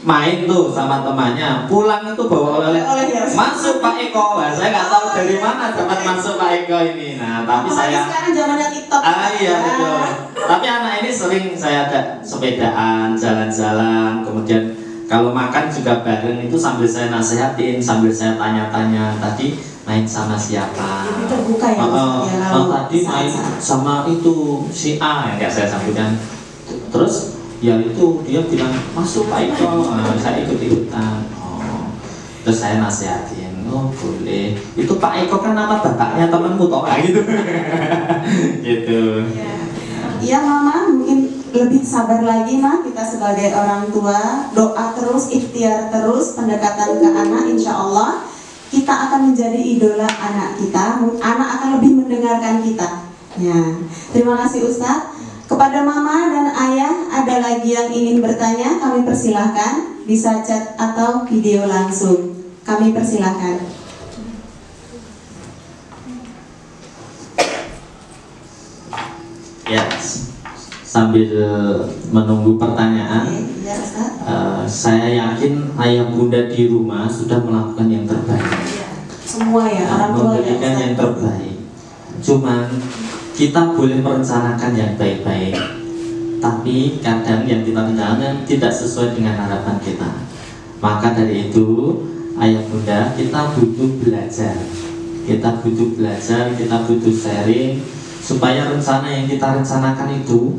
main tuh sama temannya, pulang itu bawa oleh-oleh, ya. masuk Pak Eko. Nah, saya nggak tahu dari mana dapat masuk Pak Eko ini. Nah, tapi saya sekarang zamannya TikTok. iya betul. Tapi anak ini sering saya ada sepedaan, jalan-jalan, kemudian kalau makan juga bareng itu sambil saya nasihatin, sambil saya tanya-tanya tadi main sama siapa. Lebih terbuka ya. Tadi main sama itu si A yang saya sampaikan. Terus ya itu dia bilang masuk Pak Eko, saya ikut-ikutan. Terus saya nasihatin, oh boleh. Itu Pak Eko kan nama bapaknya temanmu toh, gitu. Gitu. Iya Mama, mungkin lebih sabar lagi Mah, kita sebagai orang tua, doa terus, ikhtiar terus, pendekatan ke anak, insya Allah kita akan menjadi idola anak kita, anak akan lebih mendengarkan kita. Ya, terima kasih Ustadz. Kepada Mama dan Ayah, ada lagi yang ingin bertanya, kami persilahkan, bisa chat atau video langsung. Kami persilahkan. Ya, sambil menunggu pertanyaan, Ya, saya yakin ayah bunda di rumah sudah melakukan yang terbaik. Semua ya, orang tua ya, memberikan yang terbaik. Cuman kita boleh merencanakan yang baik-baik, tapi kadang yang kita rencanakan tidak sesuai dengan harapan kita. Maka dari itu, ayah bunda, kita butuh belajar. Kita butuh belajar, kita butuh sharing, supaya rencana yang kita rencanakan itu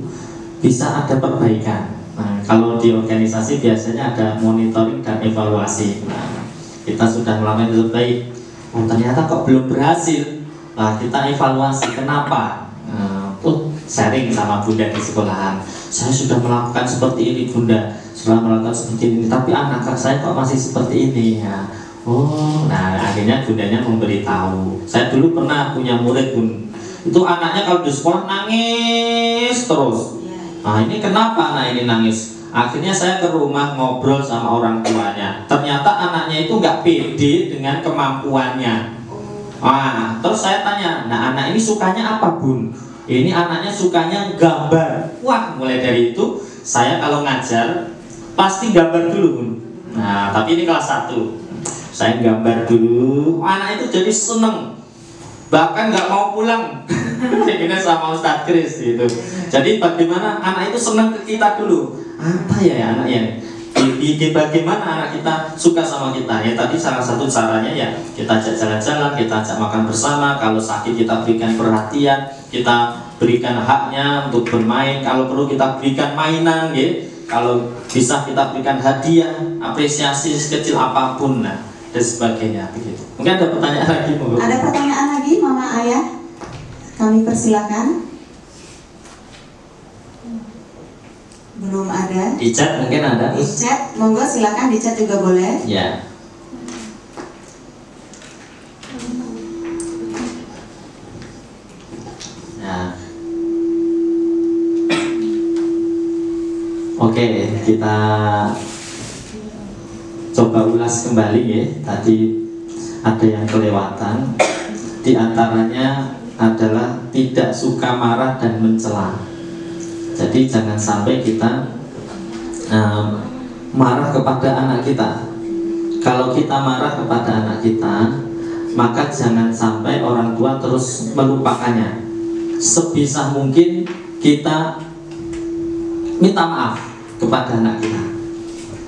bisa ada perbaikan. Nah, kalau di organisasi biasanya ada monitoring dan evaluasi. Nah, kita sudah melakukan yang terbaik, oh ternyata kok belum berhasil. Nah, kita evaluasi kenapa. Sharing sama bunda di sekolahan, saya sudah melakukan seperti ini bunda, sudah melakukan seperti ini, tapi anak saya kok masih seperti ini ya. Oh, nah akhirnya bundanya memberitahu. Saya dulu pernah punya murid Bun, itu anaknya kalau di sekolah nangis terus. Nah ini kenapa anak ini nangis? Akhirnya saya ke rumah ngobrol sama orang tuanya. Ternyata anaknya itu nggak pede dengan kemampuannya. Nah, terus saya tanya, nah anak ini sukanya apa Bun? Ini anaknya sukanya gambar. Wah, mulai dari itu saya kalau ngajar pasti gambar dulu Bun. Nah, tapi ini kelas 1. Saya gambar dulu. Anak itu jadi seneng, bahkan nggak mau pulang. Ini sama Ustadz Kris gitu. Jadi bagaimana anak itu seneng ke kita dulu. Apa ya anaknya? Bagaimana anak kita suka sama kita? Ya tadi salah satu caranya ya kita ajak jalan-jalan, kita ajak makan bersama. Kalau sakit kita berikan perhatian, kita berikan haknya untuk bermain. Kalau perlu kita berikan mainan, ya. Kalau bisa kita berikan hadiah, apresiasi sekecil apapun, nah, dan sebagainya begitu. Mungkin ada pertanyaan lagi, Bu? Ada pertanyaan lagi, Mama Ayah? Kami persilakan. Belum ada. Di chat mungkin ada. Di chat, monggo silakan di chat juga boleh. Ya. Nah. Oke, kita coba ulas kembali ya. Tadi ada yang kelewatan. Di antaranya adalah tidak suka marah dan mencela. Jadi jangan sampai kita marah kepada anak kita. Kalau kita marah kepada anak kita, maka jangan sampai orang tua terus melupakannya. Sebisa mungkin kita minta maaf kepada anak kita.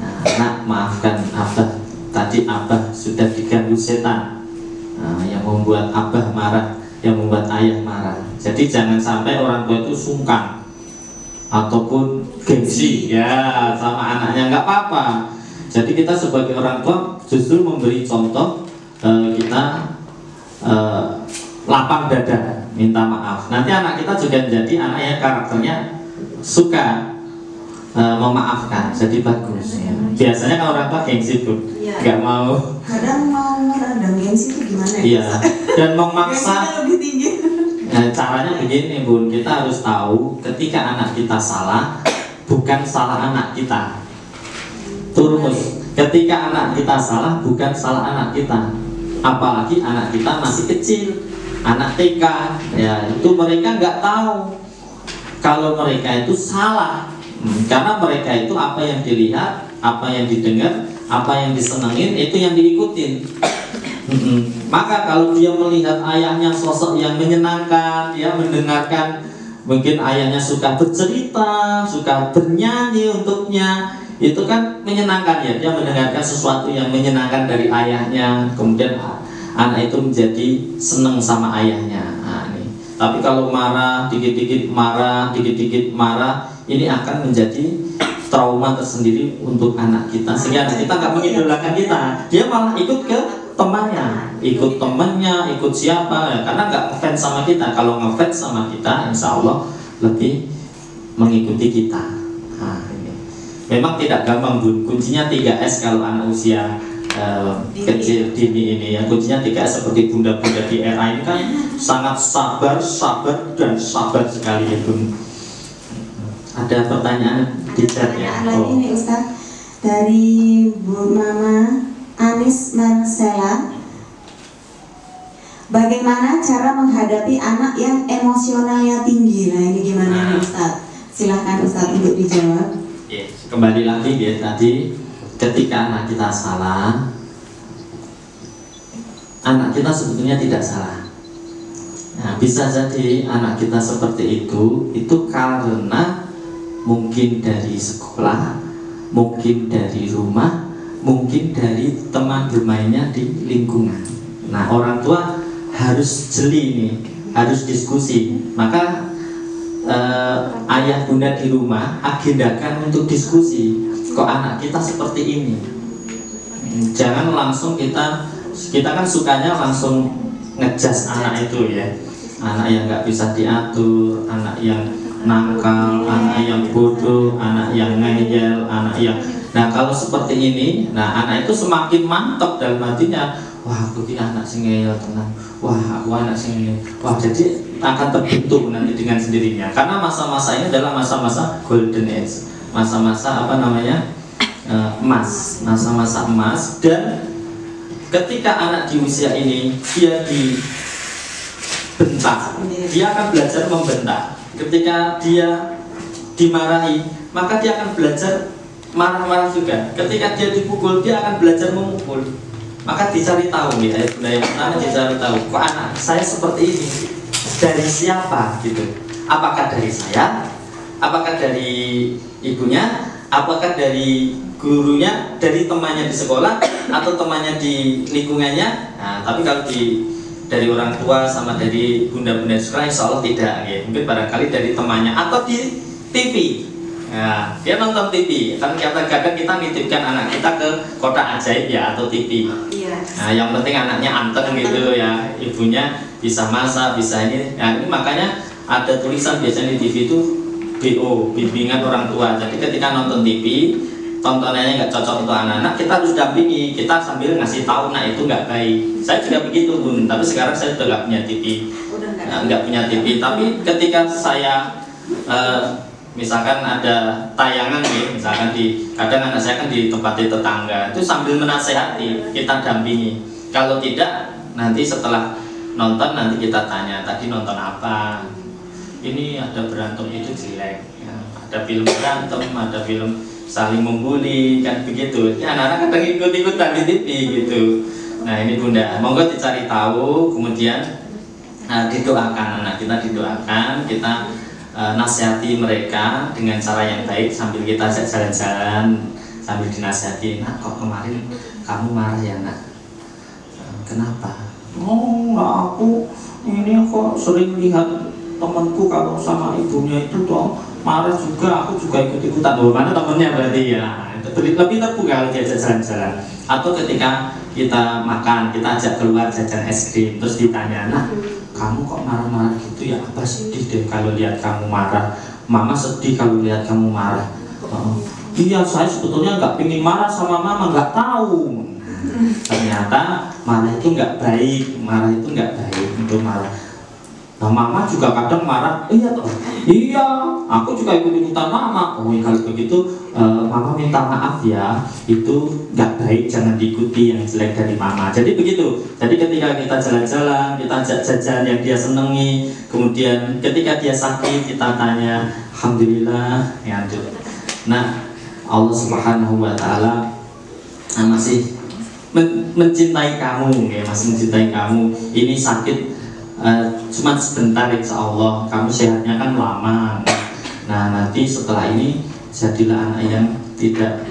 Nah, nak, maafkan abah. Tadi abah sudah diganggu setan, yang membuat abah marah, yang membuat ayah marah. Jadi jangan sampai orang tua itu sungkan ataupun gengsi ya sama anaknya, nggak apa-apa. Jadi kita sebagai orang tua justru memberi contoh, kita lapang dada minta maaf. Nanti anak kita juga menjadi anak yang karakternya suka memaafkan, jadi bagus ya. Biasanya kalau orang tua gengsi Bun, nggak mau. Kadang mau meredam gengsi itu gimana ya? Iya, dan memaksa. Lebih tinggi. Nah, caranya begini Bun, kita harus tahu ketika anak kita salah, bukan salah anak kita. Terus, ketika anak kita salah, bukan salah anak kita. Apalagi anak kita masih kecil. anak TK, ya itu mereka nggak tahu kalau mereka itu salah, karena mereka itu apa yang dilihat, apa yang didengar, apa yang disenengin itu yang diikutin. Maka kalau dia melihat ayahnya sosok yang menyenangkan, dia mendengarkan, mungkin ayahnya suka bercerita, suka bernyanyi untuknya, itu kan menyenangkan ya, dia mendengarkan sesuatu yang menyenangkan dari ayahnya, kemudian anak itu menjadi senang sama ayahnya. Nah, ini. Tapi kalau marah, dikit-dikit marah, ini akan menjadi trauma tersendiri untuk anak kita, sehingga anak kita nggak mengidolakan kita, dia malah ikut ke temannya, ikut siapa ya, karena nggak ngefans sama kita. Kalau ngefans sama kita, insya Allah lebih mengikuti kita. Nah, ini. Memang tidak gampang Bun, kuncinya 3S kalau anak usia kecil dini ini ya, kuncinya 3S seperti bunda-bunda di era ini kan sangat sabar dan sabar sekali ya Bun. Ada pertanyaan di chat ya? Lagi nih Ustaz, dari Bu Mama Anis Marcella. Bagaimana cara menghadapi anak yang emosionalnya tinggi? Nah ini gimana nih Ustaz? Silahkan Ustaz untuk dijawab. Kembali lagi ya tadi, ketika anak kita salah, anak kita sebetulnya tidak salah. Nah, bisa jadi anak kita seperti itu karena mungkin dari sekolah, mungkin dari rumah, mungkin dari teman bermainnya di lingkungan. Nah, orang tua harus jeli nih, harus diskusi. Maka ayah bunda di rumah agendakan untuk diskusi. Kok anak kita seperti ini? Jangan langsung kita kan sukanya langsung ngejas anak itu ya. Anak yang nggak bisa diatur, anak yang nakal, anak yang bodoh, anak yang ngeyel, anak yang... Nah kalau seperti ini, nah anak itu semakin mantap dalam hatinya. Wah aku ini anak sing ngeyel tenang. Wah aku anak sing ngeyel. Wah jadi akan terbentuk nanti dengan sendirinya. Karena masa-masa ini adalah masa-masa golden age, masa-masa apa namanya emas, masa-masa emas. Dan ketika anak di usia ini dia dibentak, dia akan belajar membentak. Ketika dia dimarahi, maka dia akan belajar marah-marah juga. Ketika dia dipukul, dia akan belajar memukul. Maka dicari tahu ya, yang pertama dicari tahu, kok anak saya seperti ini, dari siapa gitu? Apakah dari saya? Apakah dari ibunya? Apakah dari gurunya, dari temannya di sekolah, atau temannya di lingkungannya? Nah, tapi kalau dari orang tua sama dari bunda-bunda sekolah, insya Allah tidak ya. Mungkin barangkali dari temannya atau di TV. Nah, dia nonton TV. Kan kadang-kadang kita nitipkan anak kita ke kotak ajaib ya, atau TV. Nah, yang penting anaknya anteng gitu ya, ibunya bisa masak, bisa ini. Nah, ini makanya ada tulisan biasanya di TV itu BO, bimbingan orang tua. Jadi ketika nonton TV, tontonannya nggak cocok untuk anak-anak, kita harus dampingi, kita sambil ngasih tahu, nah itu nggak baik. Saya juga begitu Bun, tapi sekarang saya sudah nggak punya TV, nggak punya TV. Tapi ketika saya misalkan ada tayangan nih, misalkan kadang anak saya kan di tempat tetangga, itu sambil menasehati, kita dampingi. Kalau tidak, nanti setelah nonton nanti kita tanya, tadi nonton apa? Ini ada berantem itu jelek, ya. Ada film berantem, ada film saling membuli, kan begitu. Ya, anak-anak kadang ikut-ikutan di TV gitu. Nah ini Bunda, monggo dicari tahu, kemudian didoakan anak kita, didoakan, kita nasihati mereka dengan cara yang baik, sambil kita jalan-jalan, sambil dinasihati. Nak, kok kemarin kamu marah ya nak? Kenapa? Oh nggak, aku ini kok sering lihat temanku kalau sama ibunya itu toh marah juga, aku juga ikut-ikutan. Oh, mana temennya berarti ya. Lebih terbuka kalau diajak jalan-jalan. Atau ketika kita makan, kita ajak keluar jajan es krim, terus ditanya, nah kamu kok marah-marah gitu ya? Apa sedih deh kalau lihat kamu marah? Mama sedih kalau lihat kamu marah. Iya, saya sebetulnya nggak pengen marah sama mama, nggak tahu. Ternyata marah itu nggak baik, marah itu nggak baik untuk marah. Nah, mama juga kadang marah, iya toh, iya, aku juga ikut-ikutan mama. Oh, kalau begitu mama minta maaf ya, itu nggak baik, jangan diikuti yang jelek dari mama. Jadi begitu. Jadi ketika kita jalan-jalan, kita ajak jajan yang dia senengi, kemudian ketika dia sakit kita tanya, alhamdulillah, ya. Nah, Allah Subhanahu Wa Taala masih mencintai kamu, ya, masih mencintai kamu. Ini sakit. Cuma sebentar, insya Allah kamu sehatnya kan lama. Nah, nanti setelah ini jadilah anak yang tidak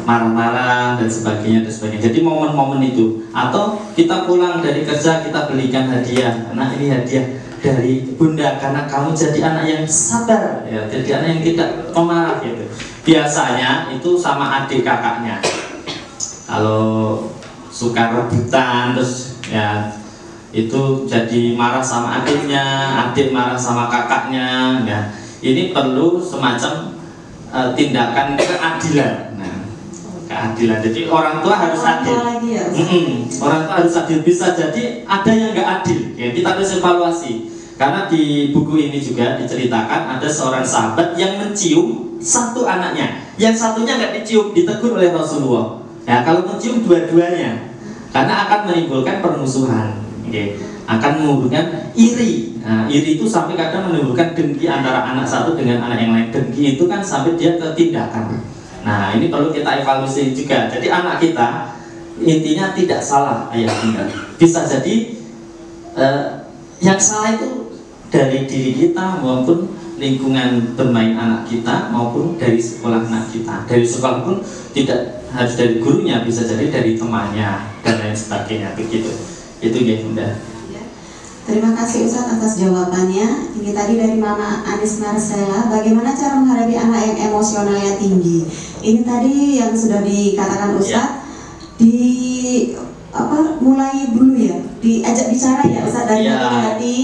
marah-marah dan sebagainya dan sebagainya. Jadi momen-momen itu, atau kita pulang dari kerja kita belikan hadiah. Nah, ini hadiah dari bunda karena kamu jadi anak yang sabar, ya, jadi anak yang tidak pemarah gitu. Biasanya itu sama adik kakaknya. Kalau suka rebutan terus ya itu jadi marah sama adiknya, adik marah sama kakaknya. Ya, ini perlu semacam tindakan keadilan. Nah, keadilan. Jadi orang tua harus adil. Orang tua harus adil. Bisa jadi ada yang nggak adil. Ya, kita harus evaluasi. Karena di buku ini juga diceritakan ada seorang sahabat yang mencium satu anaknya, yang satunya nggak dicium, ditegur oleh Rasulullah. Ya, kalau mencium dua-duanya, karena akan menimbulkan permusuhan. Akan menimbulkan iri. Nah, iri itu sampai kadang menimbulkan dengki antara anak satu dengan anak yang lain. Dengki itu kan sampai dia ke tindakan. Nah, ini perlu kita evaluasi juga. Jadi anak kita intinya tidak salah ayah bunda. Bisa jadi yang salah itu dari diri kita maupun lingkungan bermain anak kita maupun dari sekolah anak kita. Dari sekolah pun tidak harus dari gurunya, bisa jadi dari temannya dan lain sebagainya begitu. Itu ya bunda. Terima kasih Ustadz atas jawabannya. Ini tadi dari Mama Anis Marcella, bagaimana cara menghadapi anak yang emosionalnya tinggi. Ini tadi yang sudah dikatakan Ustadz, mulai dulu ya, diajak bicara ya Ustadz, dari hati,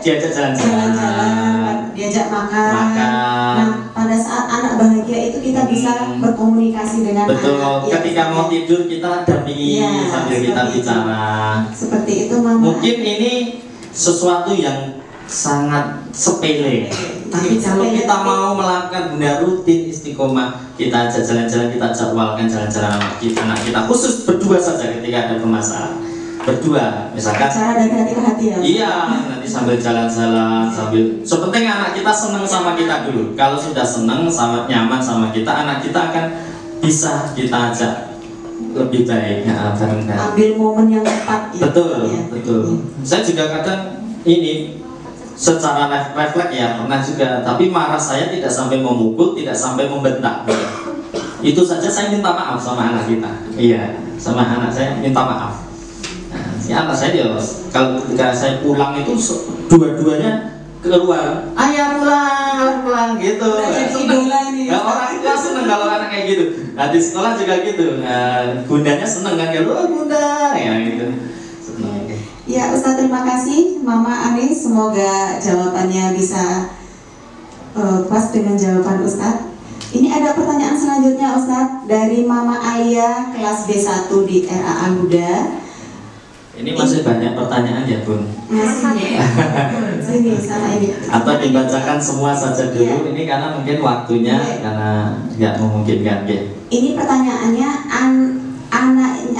diajak jalan-jalan, diajak makan. Nah, pada saat anak bahagia itu kita bisa berkomunikasi dengan betul. Anak. Ketika mau tidur kita dampingi sambil kita bicara. Seperti itu Mama. Mungkin ini sesuatu yang sangat sepele. Tapi kalau kita mau melakukan bunda rutin istiqomah, kita ajak jalan-jalan, kita jadwalkan jalan-jalan anak kita, khusus berdua saja ketika ada permasalahan. Berdua, misalkan. Cara dari hati ke hati ya. Iya, nanti sambil jalan-jalan, sambil. Sepenting anak kita senang sama kita dulu. Kalau sudah senang, sama nyaman sama kita, anak kita akan bisa kita ajak lebih baik ya, bareng-bareng. Ambil momen yang tepat ya. Betul, ya. betul. Saya juga kadang ini secara refleks ya pernah juga, tapi marah saya tidak sampai memukul, tidak sampai membentak. Itu saja saya minta maaf sama anak kita. Iya, sama anak saya minta maaf. Nah, si anak saya dia, kalau ketika saya pulang itu dua-duanya keluar, ayah pulang gitu. Ya, orang tua seneng kalau anak kayak gitu. Nah, di sekolah juga gitu. Bundanya seneng kan, kalau bunda ya gitu. Seneng. Ya Ustadz, terima kasih Mama Anis, semoga jawabannya bisa pas dengan jawaban Ustadz. Ini ada pertanyaan selanjutnya Ustadz dari Mama Alia kelas B1 di RA Al-Huda. Ini masih banyak pertanyaan ya Bun? Masih. Sini sama ini. Atau dibacakan semua saja dulu, ini karena mungkin waktunya karena nggak memungkinkan ya. Ini pertanyaannya,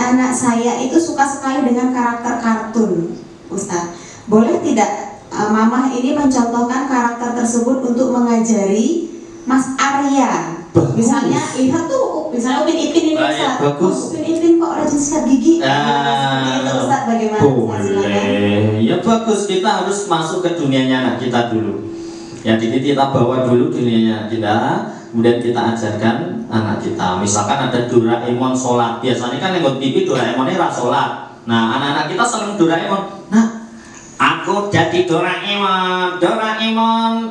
anak saya itu suka sekali dengan karakter kartun, Ustadz. Boleh tidak Mama ini mencontohkan karakter tersebut untuk mengajari Mas Arya? Bagus. Misalnya lihat tuh, misalnya Upin Ipin ini Ustadz. Bagus. Upin Ipin kok rajin sikat gigi. Itu Ustadz, bagaimana? Boleh. Ya bagus, kita harus masuk ke dunianya anak kita dulu. Ya, jadi kita bawa dulu dunianya kita, kemudian kita ajarkan anak kita. Misalkan ada Doraemon sholat, biasanya kan yang TV Doraemonnya ra sholat. Nah, anak-anak kita seneng Doraemon. Nah, aku jadi Doraemon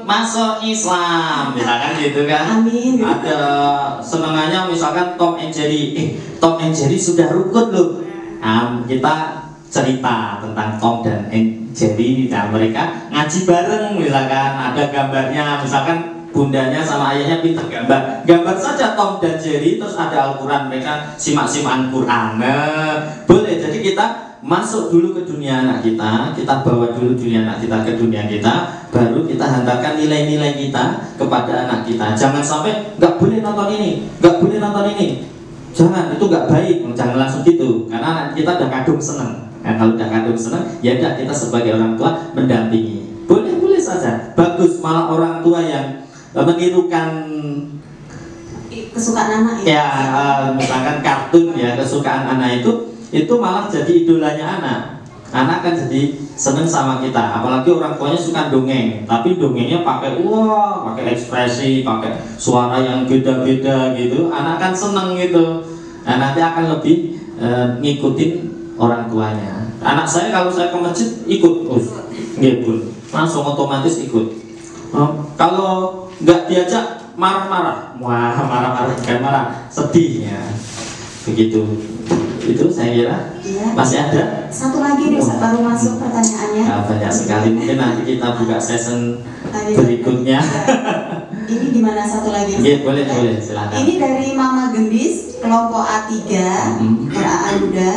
masuk Islam, misalkan gitu kan. Amin. Ada senengannya misalkan Tom and Jerry. Tom and Jerry sudah rukun loh. Nah, kita cerita tentang Tom dan Jerry, dan mereka ngaji bareng, misalkan ada gambarnya, misalkan bundanya sama ayahnya pinter gambar, gambar saja Tom dan Jerry, terus ada Al-Quran, mereka simak-simakan Quran. Boleh. Jadi kita masuk dulu ke dunia anak kita bawa dulu dunia anak kita ke dunia kita, baru kita hantarkan nilai-nilai kita kepada anak kita. Jangan sampai nggak boleh nonton ini, nggak boleh nonton ini, jangan, itu nggak baik, jangan langsung gitu, karena anak kita udah kadung seneng. Nah, kalau udah kadung seneng, ya udah kita sebagai orang tua mendampingi. Boleh saja, bagus. Malah orang tua yang menirukan kesukaan anak ya, misalkan kartun ya kesukaan anak itu malah jadi idolanya anak. Anak kan jadi seneng sama kita. Apalagi orang tuanya suka dongeng, tapi dongengnya pakai ekspresi, pakai suara yang beda-beda gitu. Anak kan seneng gitu. Nah, nanti akan lebih ngikutin orang tuanya. Anak saya kalau saya ke masjid ikut, langsung otomatis ikut. Kalau nggak diajak marah-marah, marah-marah bukan marah, sedih ya, begitu. Itu saya kira ya. Masih ada satu lagi nih, baru masuk pertanyaannya. Nah, banyak sekali, mungkin nanti kita buka session berikutnya. Ini gimana satu lagi? Ya, boleh silakan. Ini dari Mama Gendis kelompok A3 RAA Luda.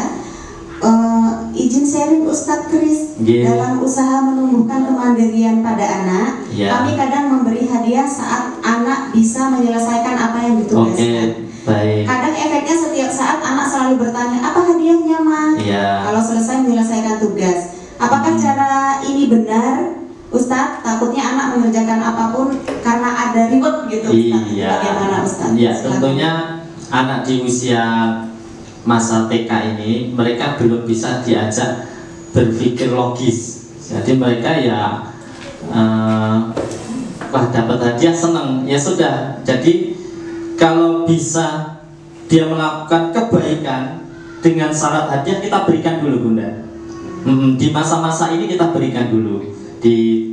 Izin sharing Ustadz Kris, dalam usaha menumbuhkan kemandirian pada anak, kami kadang memberi hadiah saat anak bisa menyelesaikan apa yang ditugaskan. Baik. Kadang efeknya setiap saat anak selalu bertanya, apa hadiahnya Ma? Kalau selesai menyelesaikan tugas. Apakah cara ini benar Ustadz? Takutnya anak mengerjakan apapun karena ada reward gitu Ustadz. Bagaimana Ustadz? Iya, tentunya anak di usia masa TK ini mereka belum bisa diajak berpikir logis. Jadi mereka ya dapat hadiah seneng, ya sudah. Jadi kalau bisa dia melakukan kebaikan dengan syarat hadiah, kita berikan dulu Bunda. Di masa-masa ini kita berikan dulu. Di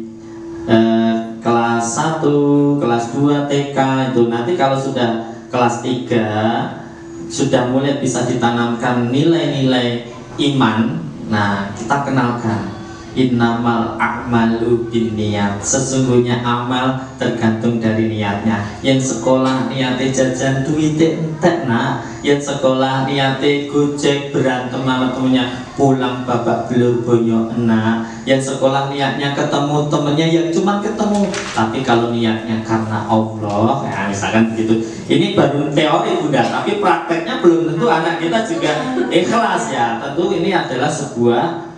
kelas 1, kelas 2 TK itu, nanti kalau sudah kelas 3 sudah mulai bisa ditanamkan nilai-nilai iman. Nah, kita kenalkan innamal a'malu binniyat. Sesungguhnya amal tergantung dari niatnya. Yang sekolah niate jajan duite entek nak. Yang sekolah niate gojek berantem sama temennya, pulang babak belur bonyo enak. Yang sekolah niatnya ketemu temennya, ya cuma ketemu. Tapi kalau niatnya karena Allah, ya misalkan begitu. Ini baru teori Bunda, tapi prakteknya belum tentu anak kita juga ikhlas ya. Tentu ini adalah sebuah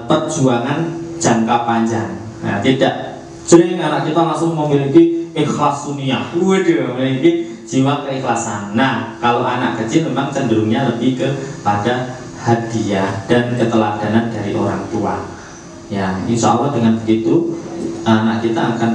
perjuangan jangka panjang. Nah, tidak sering anak kita langsung memiliki ikhlas sunnah, memiliki jiwa keikhlasan. Nah, kalau anak kecil memang cenderungnya lebih kepada hadiah dan keteladanan dari orang tua. Ya, insya Allah dengan begitu anak kita akan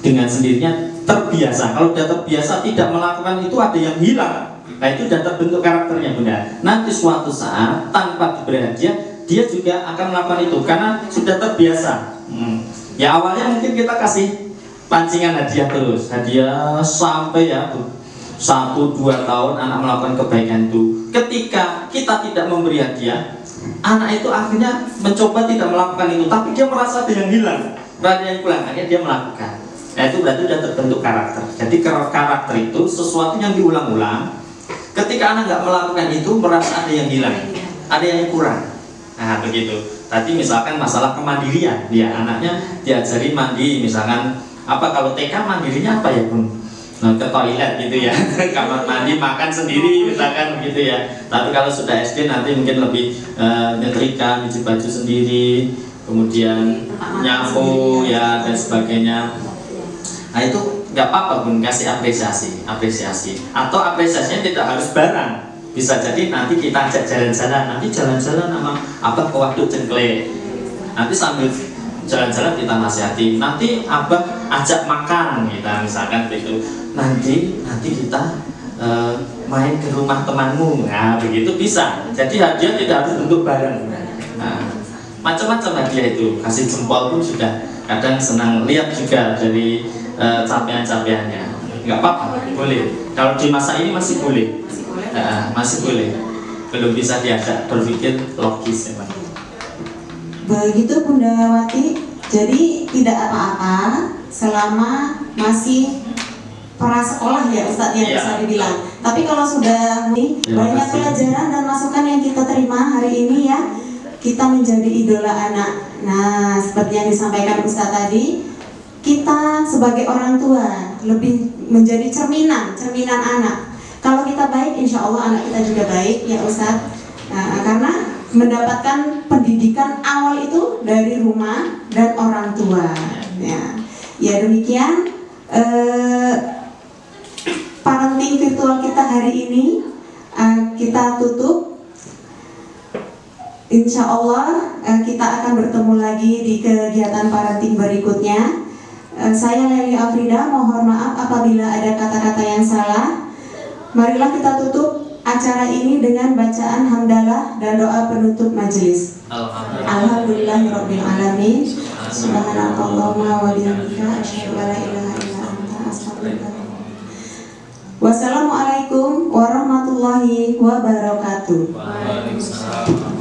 dengan sendirinya terbiasa. Kalau sudah terbiasa tidak melakukan itu, ada yang hilang. Nah, itu sudah terbentuk karakternya Bunda. Nanti suatu saat tanpa diberi hadiah, dia juga akan melakukan itu karena sudah terbiasa. Ya awalnya mungkin kita kasih pancingan hadiah terus, hadiah sampai ya 1-2 tahun anak melakukan kebaikan itu. Ketika kita tidak memberi hadiah, anak itu akhirnya mencoba tidak melakukan itu, tapi dia merasa ada yang hilang, ada yang kurang, akhirnya dia melakukan. Nah, itu berarti sudah terbentuk karakter. Jadi karakter itu sesuatu yang diulang-ulang. Ketika anak nggak melakukan itu, merasa ada yang hilang, ada yang kurang. Nah, begitu. Tadi misalkan masalah kemandirian, dia anaknya diajari mandi, misalkan apa, kalau TK mandirinya apa ya Bun? Ke toilet gitu ya, kamar mandi, makan sendiri misalkan begitu ya. Tapi kalau sudah SD nanti mungkin lebih nyetrika, nyuci baju sendiri, kemudian nyapu ya dan sebagainya. Nah, itu nggak apa-apa Bun, kasih apresiasi. Atau apresiasinya tidak harus barang. Bisa jadi nanti kita ajak jalan-jalan, nanti jalan-jalan sama apa ke Waduk Cengklek. Nanti sambil jalan-jalan kita nasihati, nanti abah ajak makan kita misalkan begitu. Nanti kita main ke rumah temanmu, nah begitu bisa. Jadi hadiah tidak harus bentuk barang. Nah, macam-macam hadiah itu, kasih jempol pun sudah kadang senang. Lihat juga dari capaian-capaiannya, nggak apa-apa, boleh. Kalau di masa ini masih boleh. Masih boleh, belum bisa diajak berpikir logis memang. Begitu Bunda Wati. Jadi tidak apa-apa selama masih prasekolah ya Ustadz yang bisa dibilang. Tapi kalau sudah banyak pelajaran dan masukan yang kita terima hari ini ya, kita menjadi idola anak. Nah, seperti yang disampaikan Ustadz tadi, kita sebagai orang tua lebih menjadi cerminan anak. Kalau kita baik, insya Allah anak kita juga baik ya Ustadz. Nah, karena mendapatkan pendidikan awal itu dari rumah dan orang tua. Ya demikian parenting virtual kita hari ini kita tutup. Insya Allah kita akan bertemu lagi di kegiatan parenting berikutnya. Saya Leli Afrida, mohon maaf apabila ada kata-kata yang salah. Marilah kita tutup acara ini dengan bacaan hamdalah dan doa penutup majelis. Alhamdulillahirabbil alamin. Subhanakallahumma wa bihamdika asyhadu an la ilaha illa anta astaghfiruka. Wassalamualaikum warahmatullahi wabarakatuh. Waalaikumsalam.